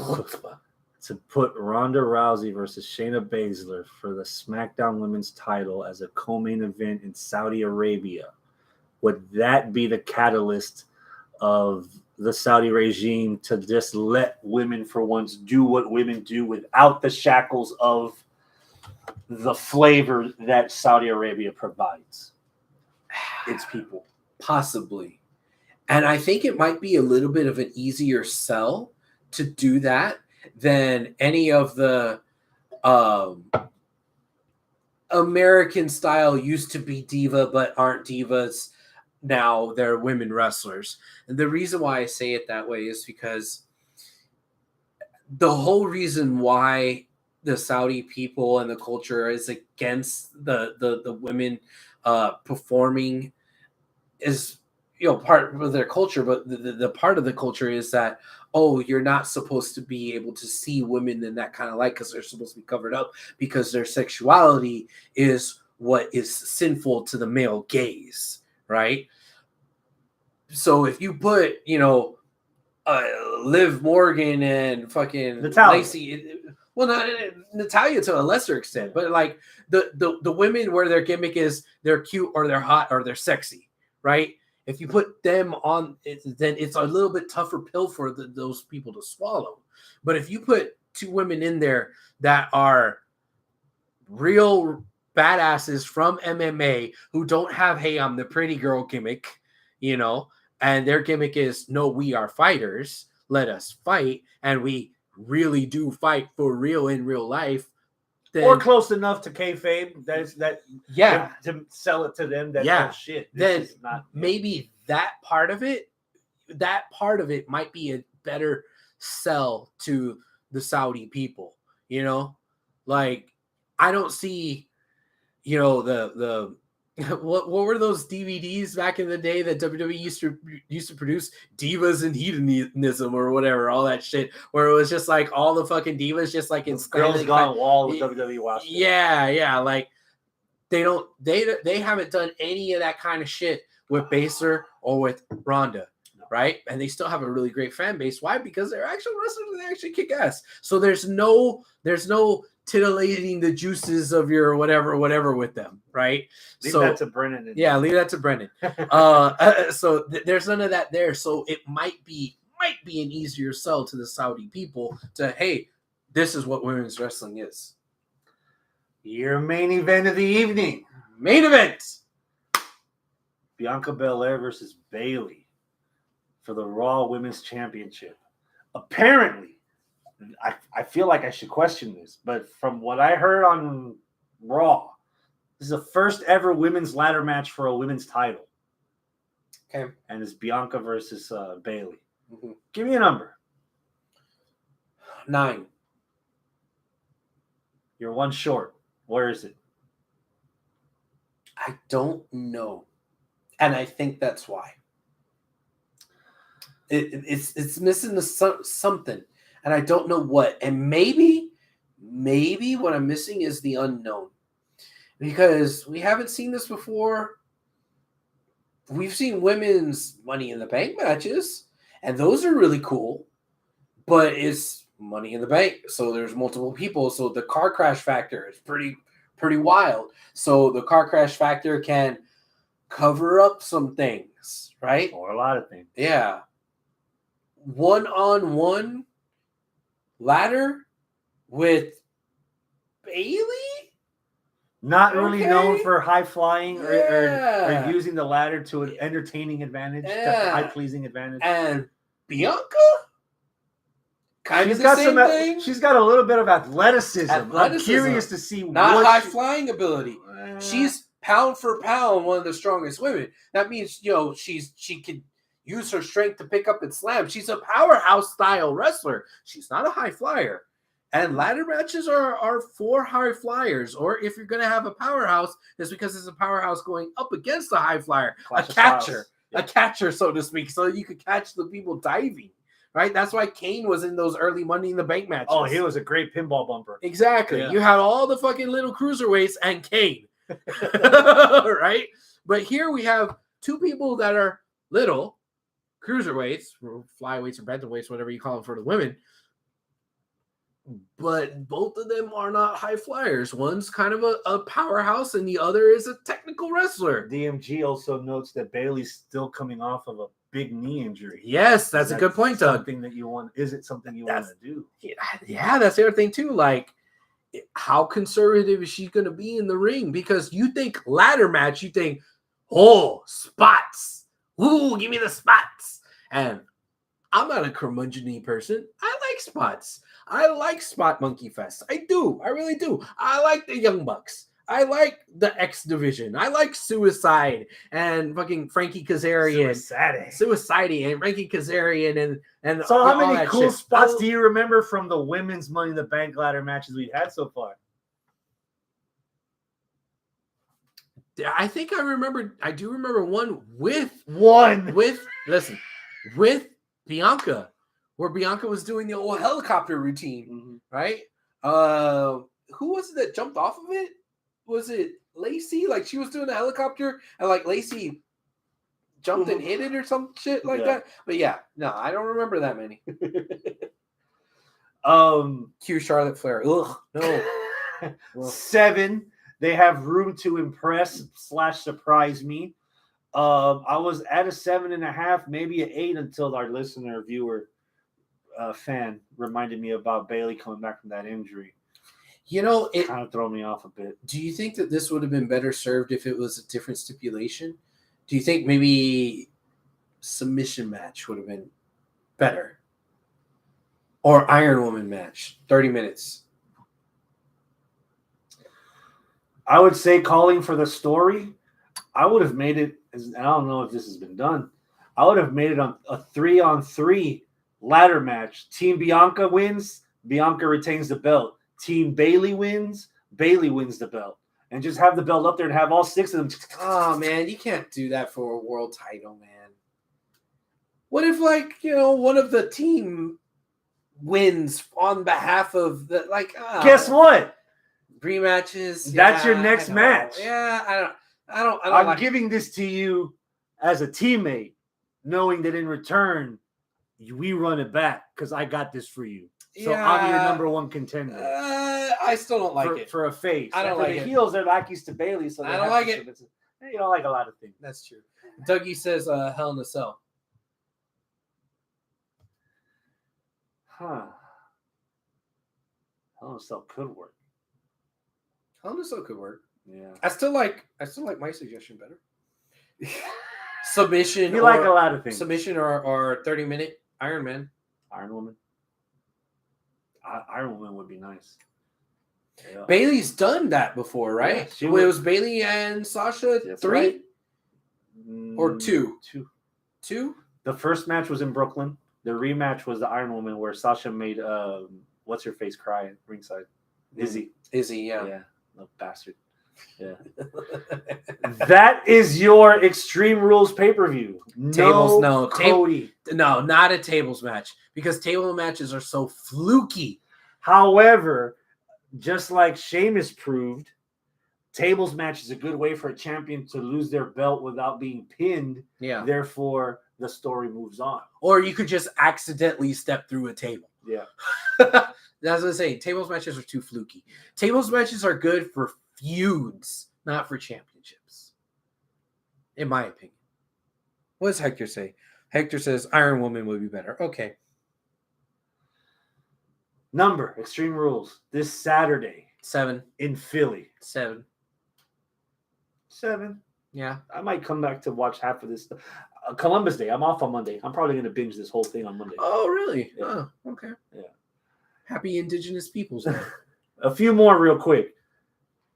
put Ronda Rousey versus Shayna Baszler for the SmackDown Women's title as a co-main event in Saudi Arabia, would that be the catalyst of the Saudi regime to just let women for once do what women do without the shackles of the flavor that Saudi Arabia provides its people? Possibly. And I think it might be a little bit of an easier sell to do that than any of the American style used to be diva but aren't divas. Now they're women wrestlers. And the reason why I say it that way is because the whole reason why the Saudi people and the culture is against the women performing is, you know, part of their culture, but the part of the culture is that, oh, you're not supposed to be able to see women in that kind of light because they're supposed to be covered up because their sexuality is what is sinful to the male gaze, right? So if you put, you know, Liv Morgan and fucking Natalia. Lacey, well, not Natalia to a lesser extent, but like the women where their gimmick is they're cute or they're hot or they're sexy, right? If you put them on, then it's a little bit tougher pill for those people to swallow. But if you put two women in there that are real badasses from MMA who don't have, hey, I'm the pretty girl gimmick, you know, and their gimmick is, no, we are fighters, let us fight, and we really do fight for real in real life. Then, or close enough to kayfabe to sell it to them that oh shit, then is not maybe that part of it might be a better sell to the Saudi people, you know? Like, I don't see, you know, the what were those DVDs back in the day that WWE used to produce, Divas and Hedonism or whatever, all that shit, where it was just like all the fucking divas just like in Girls Gone Wild with WWE watch. Yeah, like they haven't done any of that kind of shit with Baszler or with Ronda, right? And they still have a really great fan base. Why? Because they're actual wrestlers and they actually kick ass. So there's no titillating the juices of your whatever with them, right? Leave that to Brennan. Leave that to Brennan. So there's none of that there. So it might be an easier sell to the Saudi people to, hey, this is what women's wrestling is. Your main event of the evening. Main event. Bianca Belair versus Bayley for the Raw Women's Championship. Apparently, I feel like I should question this, but from what I heard on Raw, this is the first ever women's ladder match for a women's title. Okay. And it's Bianca versus Bayley. Mm-hmm. Give me a number. 9. You're one short. Where is it? I don't know. And I think that's why. It's missing something. And I don't know what. And maybe what I'm missing is the unknown. Because we haven't seen this before. We've seen women's Money in the Bank matches. And those are really cool. But it's Money in the Bank. So there's multiple people. So the car crash factor is pretty wild. So the car crash factor can cover up some things, right? Or a lot of things. Yeah. One-on-one ladder with Bayley? Not really known for high flying or using the ladder to an entertaining advantage, to high pleasing advantage. And Bianca? Kind of the same thing. She's got a little bit of athleticism. I'm curious to see not high flying ability. She's pound for pound one of the strongest women. That means, you know, she can use her strength to pick up and slam. She's a powerhouse style wrestler. She's not a high flyer. And ladder matches are for high flyers. Or if you're going to have a powerhouse, it's because it's a powerhouse going up against a high flyer, a catcher. a catcher, so to speak, so you could catch the people diving. Right? That's why Kane was in those early Money in the Bank matches. Oh, he was a great pinball bumper. Exactly. Yeah. You had all the fucking little cruiserweights and Kane. Right? But here we have two people that are little cruiserweights, or flyweights or bantamweights, whatever you call them for the women. But both of them are not high flyers. One's kind of a powerhouse, and the other is a technical wrestler. DMG also notes that Bailey's still coming off of a big knee injury. Yes, that's a good point, Doug. Something that you want? Is it something you want to do? Yeah, that's the other thing too. Like, how conservative is she going to be in the ring? Because you think ladder match, you think, oh, spots. Ooh, give me the spots. And I'm not a curmudgeon-y person. I like spots. I like Spot Monkey Fest. I do. I really do. I like the Young Bucks. I like the X Division. I like Suicide and fucking Frankie Kazarian. Suicide and Frankie Kazarian and so how many cool shit. spots do you remember from the women's Money in the Bank ladder matches we've had so far? I think I do remember one with Bianca, where Bianca was doing the old helicopter routine, right? Who was it that jumped off of it? Was it Lacey? Like, she was doing the helicopter and like Lacey jumped and hit it or some shit like that. But yeah, no, I don't remember that many. Cue Charlotte Flair. Ugh, no. 7. They have room to impress / surprise me. I was at a 7.5, maybe an 8 until our listener, viewer, fan reminded me about Bailey coming back from that injury. You know, it kind of throw me off a bit. Do you think that this would have been better served if it was a different stipulation? Do you think maybe submission match would have been better? Or Iron Woman match, 30 minutes? I would say calling for the story, I would have made it, I don't know if this has been done, I would have made it on a 3-on-3 ladder match. Team Bianca wins, Bianca retains the belt. Team Bailey wins, Bailey wins the belt. And just have the belt up there and have all 6 of them. Oh, man, you can't do that for a world title, man. What if, like, one of the team wins on behalf of the, like, guess what? Rematches. That's your next match. Yeah, I'm giving this to you as a teammate, knowing that in return, we run it back because I got this for you. So I'm your number 1 contender. I still don't like it. For a face. I don't like the it. heels, they're lackeys to Bailey. So I don't like it. You don't like a lot of things. That's true. Dougie says Hell in a Cell. Hell in a Cell could work. Hell in a Cell could work. Yeah. I still like my suggestion better. Submission. You like a lot of things. Submission or 30-minute Iron Man. Iron Woman. Iron Woman would be nice. Yeah. Bailey's done that before, right? Yeah, it was Bailey and Sasha 3 right. or 2? 2. The first match was in Brooklyn. The rematch was the Iron Woman where Sasha made what's her face cry at ringside. Izzy, yeah. Yeah, little bastard. Yeah. That is your Extreme Rules pay-per-view. Cody. No, not a tables match because table matches are so fluky. However, just like Sheamus proved, tables match is a good way for a champion to lose their belt without being pinned. Yeah. Therefore, the story moves on. Or you could just accidentally step through a table. Yeah. That's what I'm saying. Tables matches are too fluky. Tables matches are good for feuds, not for championships. In my opinion. What does Hector say? Hector says Iron Woman would be better. Okay. Number, Extreme Rules, this Saturday. 7. In Philly. 7. 7. Yeah. I might come back to watch half of this. Columbus Day. I'm off on Monday. I'm probably going to binge this whole thing on Monday. Oh, really? Yeah. Oh, okay. Yeah. Happy Indigenous Peoples Day. A few more real quick.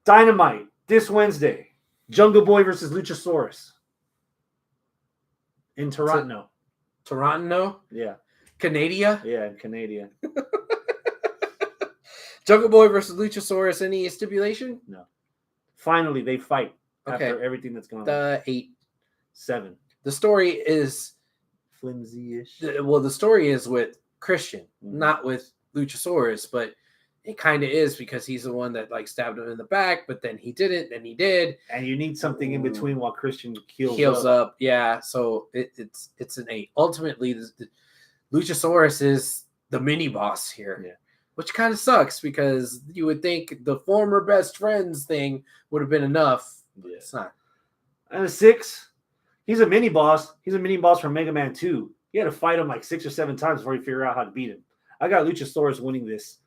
Dynamite this Wednesday. Jungle Boy versus Luchasaurus. In Toronto. Toronto? Yeah. Canada? Yeah, in Canada. Jungle Boy versus Luchasaurus. Any stipulation? No. Finally, they fight Okay. after everything that's going on. 8. 7. The story is flimsy-ish. The story is with Christian, Mm-hmm. not with Luchasaurus, but it kind of is because he's the one that like stabbed him in the back, but then he didn't, then he did. And you need something in between while Christian heals up. Yeah, so it's an 8. Ultimately, the Luchasaurus is the mini boss here, which kind of sucks because you would think the former best friends thing would have been enough. But it's not. And a 6. He's a mini boss. He's a mini boss from Mega Man 2. You had to fight him like 6 or 7 times before you figure out how to beat him. I got Luchasaurus winning this.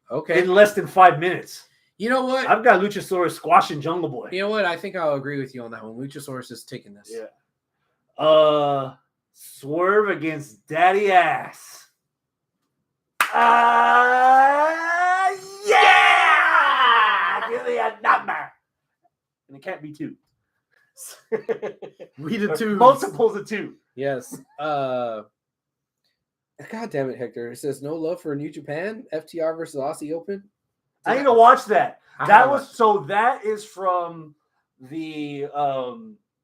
Okay. In less than 5 minutes. You know what? I've got Luchasaurus squashing Jungle Boy. You know what? I think I'll agree with you on that one. Luchasaurus is taking this. Yeah. Swerve against Daddy Ass. Yeah! Give me a number. And it can't be 2. We the 2. Multiples of 2. Yes. God damn it, Hector. It says no love for New Japan, FTR versus Aussie Open. I need to watch that. That is from the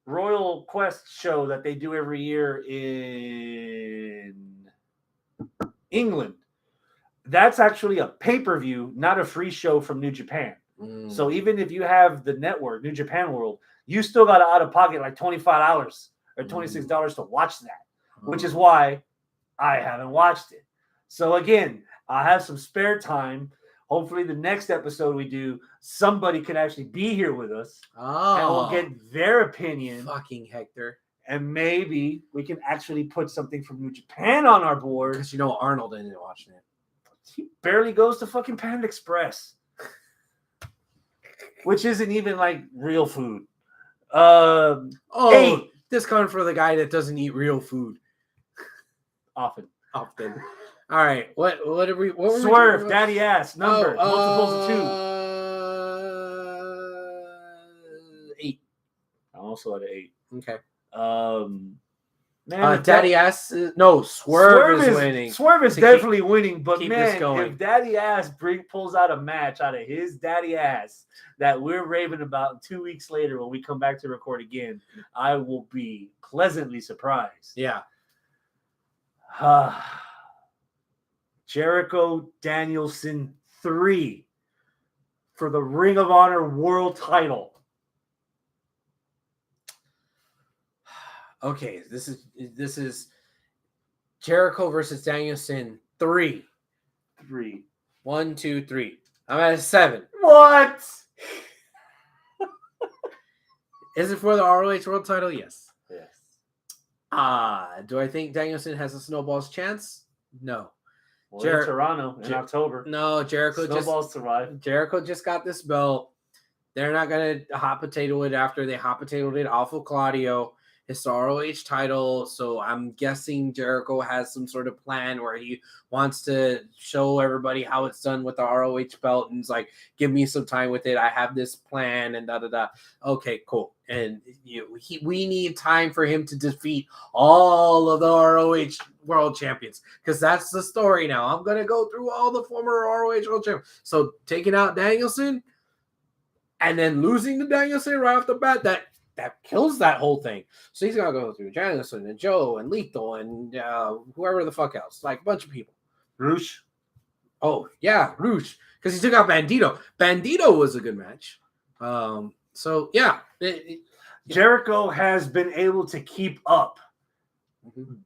Royal Quest show that they do every year in England. That's actually a pay-per-view, not a free show from New Japan. So even if you have the network, New Japan World, you still got to out of pocket like $25 or $26 to watch that, which is why I haven't watched it. So again, I have some spare time. Hopefully the next episode we do, somebody could actually be here with us. And we'll get their opinion. Fucking Hector. And maybe we can actually put something from New Japan on our board. Because you know Arnold ended up watching it. He barely goes to fucking Panda Express. Which isn't even like real food. 8. This coming for the guy that doesn't eat real food. Often. All right. What Swerve, Daddy Ass, number, multiples of 2. 8. I'm also at an 8. Okay. Daddy Ass Swerve is winning. Swerve is definitely winning, but man, going. if Daddy Ass pulls out a match out of his Daddy Ass that we're raving about 2 weeks later when we come back to record again, I will be pleasantly surprised. Yeah. Jericho Danielson 3 for the Ring of Honor World Title. Okay, this is Jericho versus Danielson 3. 1, 2, 3. I'm at a 7. What? Is it for the ROH World Title? Yes. Yes. Do I think Danielson has a snowball's chance? No. Well, in Toronto in October. No, Snowballs survive. Jericho just got this belt. They're not gonna hot potato it after they hot potatoed it off of Claudio. It's the ROH title, so I'm guessing Jericho has some sort of plan where he wants to show everybody how it's done with the ROH belt, and it's like, give me some time with it. I have this plan, and da-da-da. Okay, cool. And we need time for him to defeat all of the ROH world champions, because that's the story now. I'm going to go through all the former ROH world champions. So taking out Danielson and then losing to Danielson right off the bat, that kills that whole thing. So he's going to go through Danielson and Joe and Lethal and whoever the fuck else, like a bunch of people. Roosh. Oh, yeah, Roosh. Because he took out Bandito. Bandito was a good match. So, yeah. Jericho has been able to keep up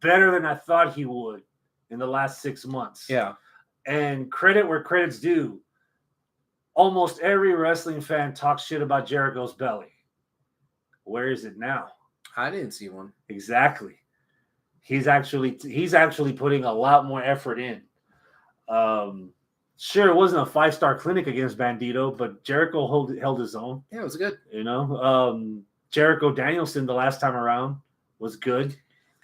better than I thought he would in the last 6 months. Yeah. And credit where credit's due. Almost every wrestling fan talks shit about Jericho's belly. Where is it now? I didn't see one. Exactly. He's actually putting a lot more effort in. Sure, it wasn't a 5-star clinic against Bandito, but Jericho held his own. Yeah, it was good. You know, Jericho Danielson the last time around was good.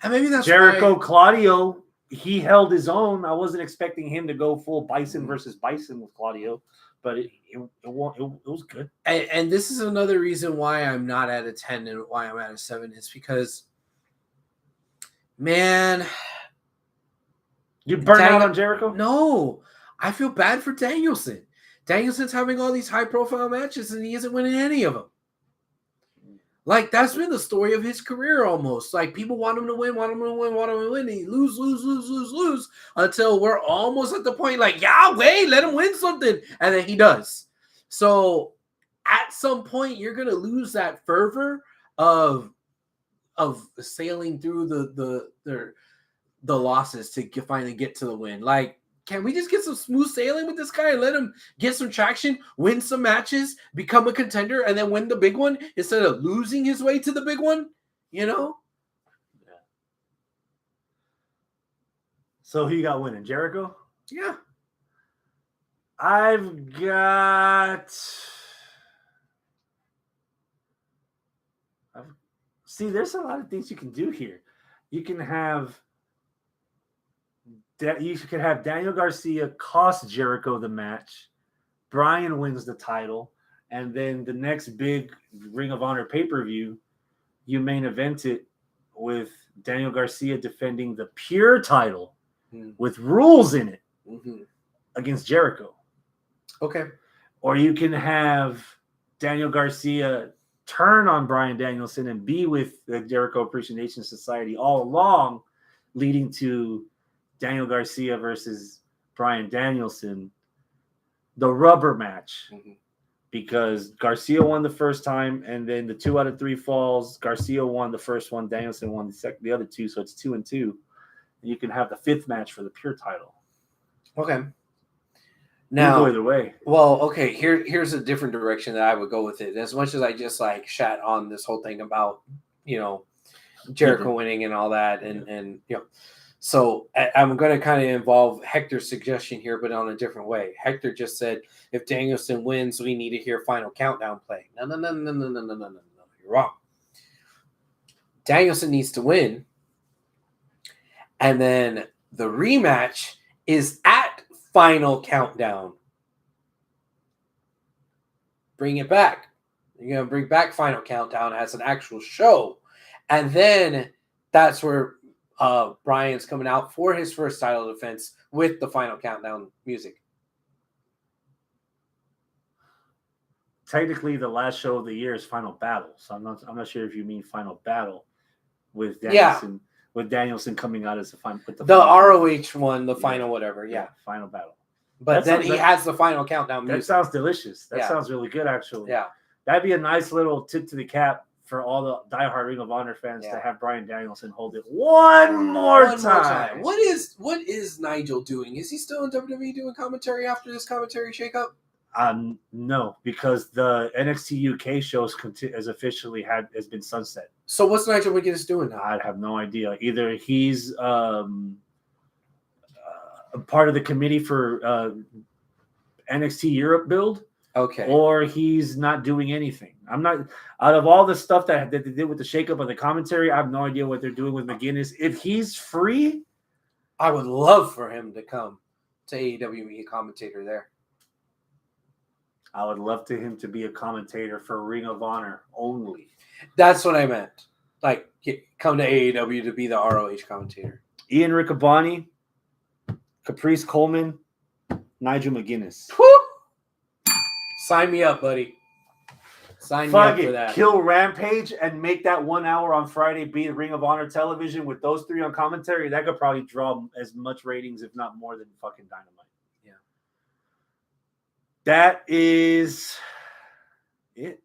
And maybe that's Jericho Claudio, he held his own. I wasn't expecting him to go full Bison versus Bison with Claudio, but it was good. And this is another reason why I'm not at a 10 and why I'm at a 7 is because, man, you burn out on Jericho? No, I feel bad for Danielson. Danielson's having all these high-profile matches, and he isn't winning any of them. Like, that's been the story of his career almost. Like, people want him to win, want him to win, want him to win. And he lose until we're almost at the point like, yeah, wait, let him win something. And then he does. So at some point, you're going to lose that fervor of sailing through the losses to finally get to the win. Like, can we just get some smooth sailing with this guy and let him get some traction, win some matches, become a contender, and then win the big one instead of losing his way to the big one? You know? Yeah. So who you got winning? Jericho? Yeah. I've got... See, there's a lot of things you can do here. You can have... You could have Daniel Garcia cost Jericho the match. Bryan wins the title. And then the next big Ring of Honor pay-per-view, you main event it with Daniel Garcia defending the pure title with rules in it against Jericho. Okay. Or you can have Daniel Garcia turn on Bryan Danielson and be with the Jericho Appreciation Society all along, leading to Daniel Garcia versus Bryan Danielson, the rubber match, because Garcia won the first time, and then the 2 out of 3 falls, Garcia won the first one, Danielson won the other 2, so it's 2-2. And you can have the 5th match for the pure title. Okay. Now, go either way. Well, okay. Here's a different direction that I would go with it. As much as I just like shat on this whole thing about Jericho winning and all that, and So I'm going to kind of involve Hector's suggestion here, but on a different way. Hector just said, if Danielson wins, we need to hear Final Countdown play. No. You're wrong. Danielson needs to win. And then the rematch is at Final Countdown. Bring it back. You're going to bring back Final Countdown as an actual show. And then that's where Bryan's coming out for his first title defense with the Final Countdown music. Technically, the last show of the year is Final Battle, so I'm not sure if you mean Final Battle with Danielson. Yeah. With Danielson coming out as the final, with the ROH one, the final whatever, yeah, Final Battle. But then he has the Final Countdown music. That sounds delicious. That sounds really good, actually. Yeah, that'd be a nice little tip to the cap for all the diehard Ring of Honor fans to have Bryan Danielson hold it one more time. What is Nigel doing? Is he still in WWE doing commentary after this commentary shakeup? No, because the NXT UK shows has been sunset. So what's Nigel McGuinness doing now? I have no idea. Either he's a part of the committee for NXT Europe build. Okay. Or he's not doing anything. I'm not out of all the stuff that they did with the shakeup of the commentary. I have no idea what they're doing with McGuinness. If he's free, I would love for him to come to AEW be a commentator there. I would love to him to be a commentator for Ring of Honor only. That's what I meant. Like, come to AEW to be the ROH commentator. Ian Riccaboni, Caprice Coleman, Nigel McGuinness. Woo! Sign me up, buddy. Sign me up for that. Kill Rampage and make that 1 hour on Friday be Ring of Honor television with those 3 on commentary. That could probably draw as much ratings, if not more, than fucking Dynamite. Yeah. That is it.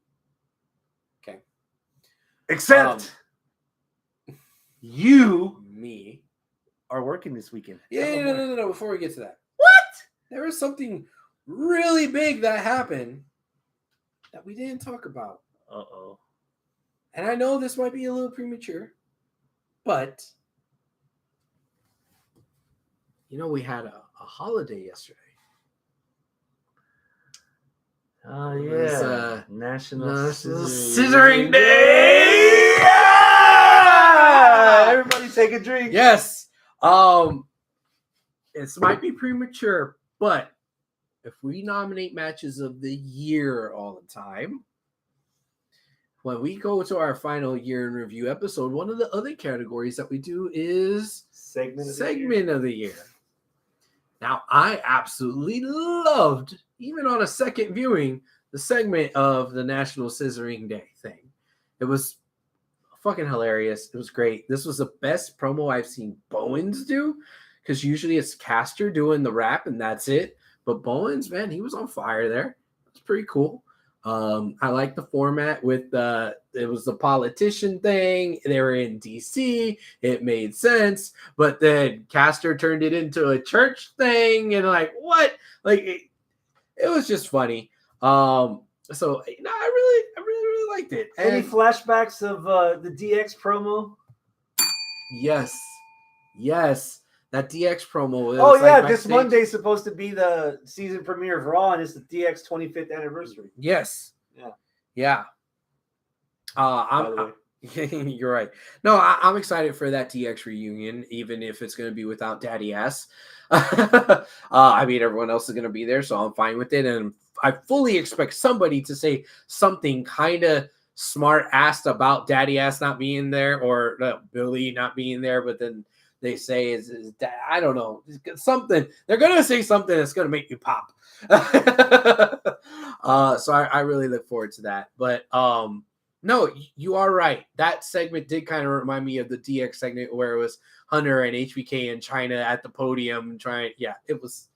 Okay. Except me are working this weekend. Yeah, no. Before we get to that. What? There was something really big that happened that we didn't talk about. Uh-oh. And I know this might be a little premature, but we had a holiday yesterday. Oh, yeah. National Scissoring Day. Yeah! Everybody take a drink. Yes. This might be premature, but if we nominate matches of the year all the time, when we go to our final year in review episode, one of the other categories that we do is segment of the year. Now, I absolutely loved, even on a second viewing, the segment of the National Scissoring Day thing. It was fucking hilarious. It was great. This was the best promo I've seen Bowens do, because usually it's Caster doing the rap and that's it. But Bowens, man, he was on fire there. It's pretty cool. I like the format with it was the politician thing. They were in DC. It made sense. But then Caster turned it into a church thing, and like, what? Like, it was just funny. So no, I really liked it. Any flashbacks of the DX promo? Yes. That DX promo. This Monday is supposed to be the season premiere of Raw, and it's the DX 25th anniversary. Yes. Yeah. You're right. No, I'm excited for that DX reunion, even if it's going to be without Daddy Ass. I mean, everyone else is going to be there, so I'm fine with it. And I fully expect somebody to say something kind of smart-assed about Daddy Ass not being there, or Billy not being there, but then they say is I don't know, something. They're going to say something that's going to make you pop. So I really look forward to that. But no, you are right. That segment did kind of remind me of the DX segment where it was Hunter and HBK in China at the podium trying. Yeah, it was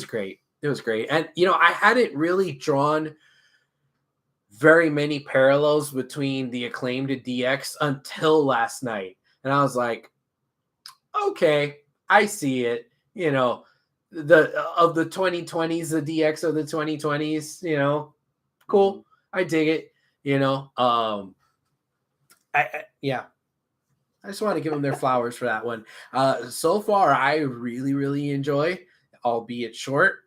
great. It was great. And, I hadn't really drawn very many parallels between the Acclaimed and DX until last night. And I was like, okay, I see it. Of the 2020s, the DX of the 2020s, cool. I dig it. I just want to give them their flowers for that one. So far, I really, really enjoy, albeit short,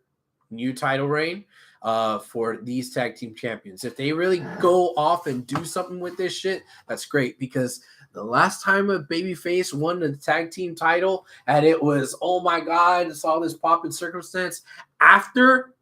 new title reign for these tag team champions. If they really go off and do something with this shit, that's great, because the last time a babyface won the tag team title, and it was, oh my God, it's all this pop and circumstance after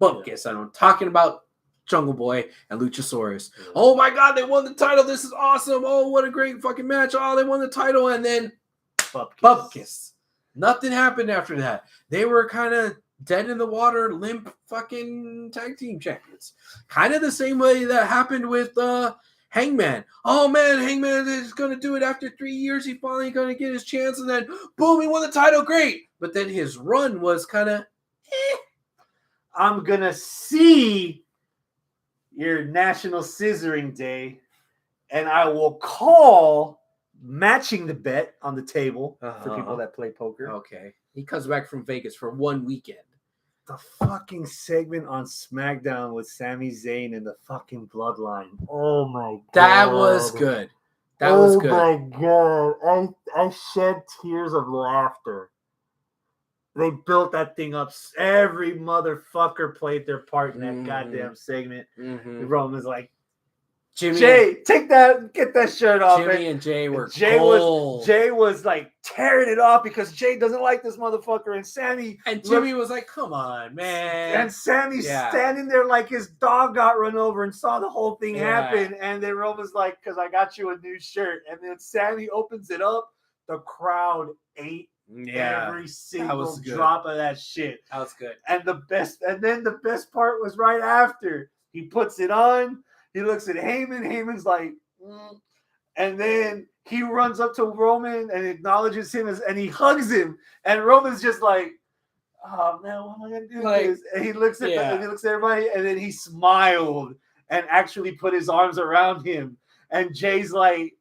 Bumpkiss. I'm talking about Jungle Boy and Luchasaurus. Oh my God, they won the title. This is awesome. Oh, what a great fucking match. Oh, they won the title. And then Bumpkiss. Nothing happened after that. They were kind of dead in the water, limp fucking tag team champions. Kind of the same way that happened with Hangman. Oh man, Hangman is going to do it after 3 years. He's finally going to get his chance. And then boom, he won the title. Great. But then his run was kind of I'm going to see your National Scissoring Day, and I will call matching the bet on the table for people that play poker. Okay. He comes back from Vegas for one weekend. The fucking segment on SmackDown with Sami Zayn and the fucking Bloodline. Oh my God. That was good. Was good. Oh my God. I shed tears of laughter. They built that thing up. Every motherfucker played their part in that goddamn segment. Mm-hmm. Roman's like, Jay, take that, get that shirt off. Jimmy and Jay were cold. Jay was like tearing it off because Jay doesn't like this motherfucker. And Sammy. And Jimmy was like, come on, man. And Sammy's standing there like his dog got run over and saw the whole thing happen. And then Roman's like, because I got you a new shirt. And then Sammy opens it up. The crowd ate every single drop of that shit. That was good. And the best part was right after. He puts it on. He looks at Heyman. Heyman's like, and then he runs up to Roman and acknowledges him and he hugs him. And Roman's just like, oh man, what am I gonna do this? And he looks at he looks at everybody, and then he smiled and actually put his arms around him. And Jay's like,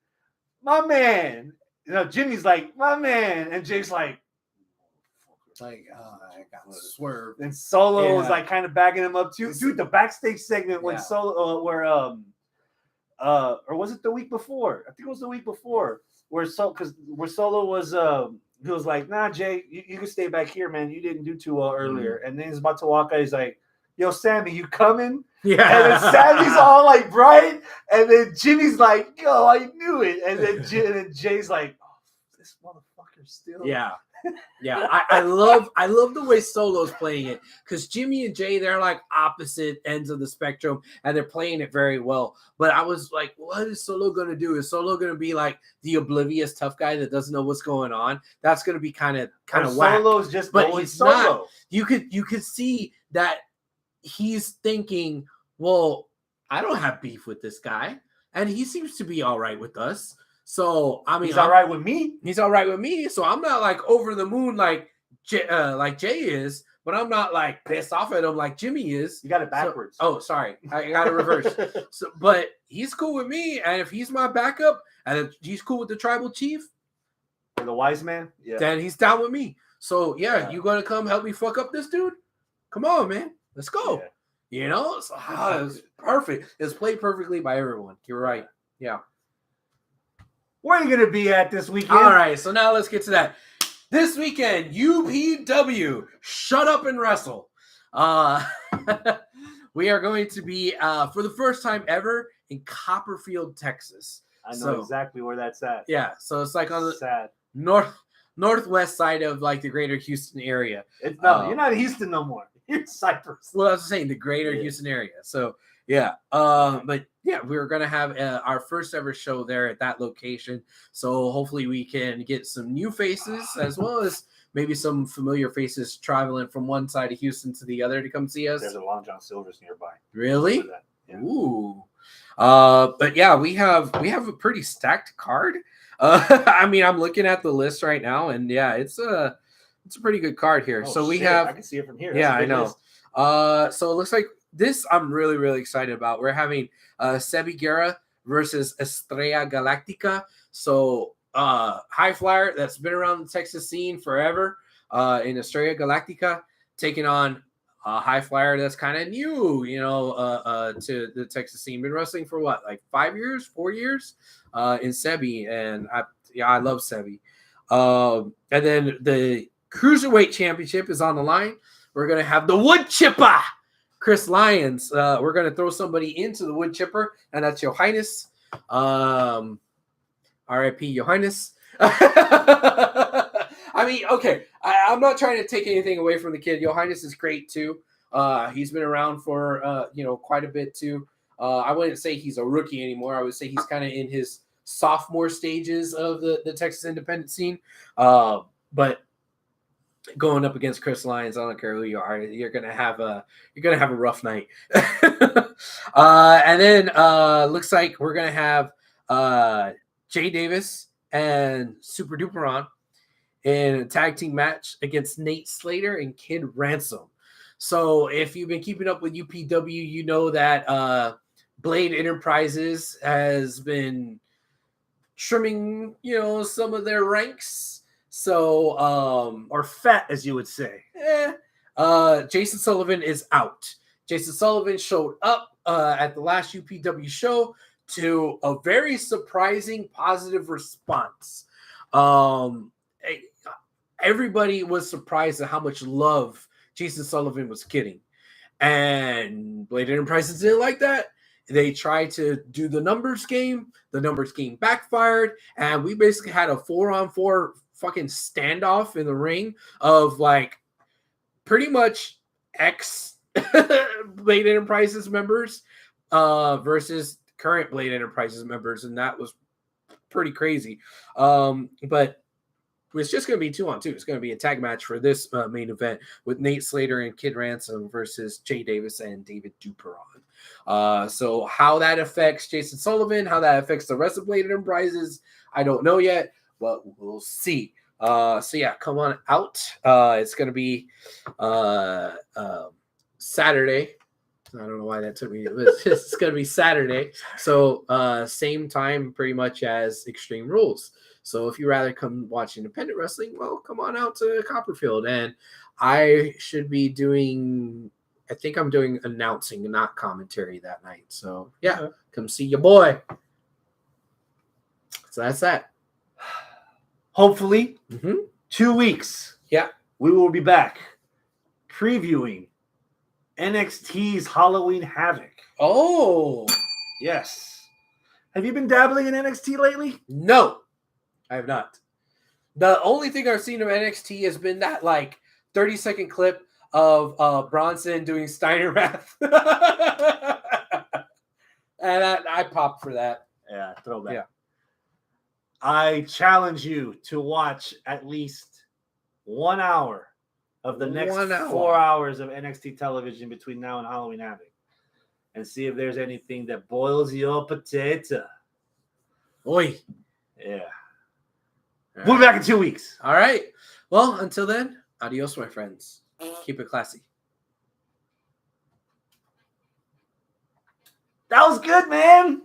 my man. Jimmy's like, my man. And Jay's like, I got swerved. And Solo was like kind of backing him up too. Dude, the backstage segment when Solo, or was it the week before? I think it was the week before where Solo was, he was like, nah, Jay, you can stay back here, man. You didn't do too well earlier. And then he's about to walk out. He's like, yo, Sammy, you coming? Yeah. And then Sammy's all like bright. And then Jimmy's like, yo, I knew it. And then Jay's like, oh, this motherfucker still. Yeah. Yeah. I love the way Solo's playing it, because Jimmy and Jay, they're like opposite ends of the spectrum and they're playing it very well. But I was like, what is Solo going to do? Is Solo going to be like the oblivious tough guy that doesn't know what's going on? That's going to be kind of whack. Solo's just but going he's solo. Not. You could see that he's thinking, well, I don't have beef with this guy. and he seems to be all right with us. So I mean, he's all right with me. He's all right with me. So I'm not like over the moon like Jay is, but I'm not like pissed off at him like Jimmy is. You got it backwards. So, sorry, I got it reversed. So, but he's cool with me, and if he's my backup, and if he's cool with the tribal chief, or the wise man, then he's down with me. So you gonna come help me fuck up this dude? Come on, man, let's go. You know, so, it's perfect. It's played perfectly by everyone. You're right. Yeah. Where are you going to be at this weekend? All right, so now let's get to that. This weekend, UPW, Shut Up and Wrestle. We are going to be, for the first time ever, in Copperfield, Texas. I know exactly where that's at. Yeah, so it's like on the northwest side of like the greater Houston area. You're not in Houston no more. You're in Cyprus. Well, I was saying the greater Houston area. So yeah, but yeah, we're gonna have our first ever show there at that location. So hopefully we can get some new faces as well as maybe some familiar faces traveling from one side of Houston to the other to come see us. There's a Long John Silver's nearby. Really? Yeah. Ooh. But yeah, we have a pretty stacked card. I mean, I'm looking at the list right now, and yeah, it's a pretty good card here. Oh, so we shit. have. I can see it from here. Yeah, I know. So it looks like this I'm really, really excited about. We're having Sebi Guerra versus Estrella Galactica. So high flyer that's been around the Texas scene forever in Estrella Galactica, taking on a high flyer that's kind of new, to the Texas scene. Been wrestling for what, like 4 years in Sebi. And I love Sebi. And then the Cruiserweight Championship is on the line. We're going to have the wood chipper, Chris Lyons. We're going to throw somebody into the wood chipper, and that's Your Highness. R.I.P. Your Highness. I mean, okay, I'm not trying to take anything away from the kid. Your Highness is great, too. He's been around for, quite a bit, too. I wouldn't say he's a rookie anymore. I would say he's kind of in his sophomore stages of the Texas independent scene. But going up against Chris Lyons, I don't care who you are, you're gonna have a rough night. And then looks like we're gonna have Jay Davis and Super Duperon in a tag team match against Nate Slater and Kid Ransom. So if you've been keeping up with UPW, you know that Blade Enterprises has been trimming, some of their ranks. So, or fat, as you would say. Jason Sullivan is out. Jason Sullivan showed up at the last UPW show to a very surprising positive response. Everybody was surprised at how much love Jason Sullivan was getting. And Blade Enterprises didn't like that. They tried to do the numbers game. The numbers game backfired. And we basically had a 4-on-4 fucking standoff in the ring of like pretty much ex Blade Enterprises members versus current Blade Enterprises members. And that was pretty crazy. But it's just going to be 2-on-2. It's going to be a tag match for this main event with Nate Slater and Kid Ransom versus Jay Davis and David Duperon. So how that affects Jason Sullivan, how that affects the rest of Blade Enterprises, I don't know yet, but we'll see. So yeah, come on out. It's going to be Saturday. I don't know why that took me. It's going to be Saturday. So same time pretty much as Extreme Rules. So if you rather come watch independent wrestling, well, come on out to Copperfield. And I should be I think I'm doing announcing and not commentary that night. So yeah, come see your boy. So that's that. Hopefully, 2 weeks. Yeah. We will be back previewing NXT's Halloween Havoc. Oh. Yes. Have you been dabbling in NXT lately? No. I have not. The only thing I've seen of NXT has been that like 30-second clip of Bronson doing Steiner math. And I popped for that. Yeah, throwback. Yeah. I challenge you to watch at least 1 hour of the next 4 hours of NXT television between now and Halloween Havoc. and see if there's anything that boils your potato. Oi. Yeah. All We'll be back in 2 weeks. All right. Well, until then, adios, my friends. Keep it classy. That was good, man.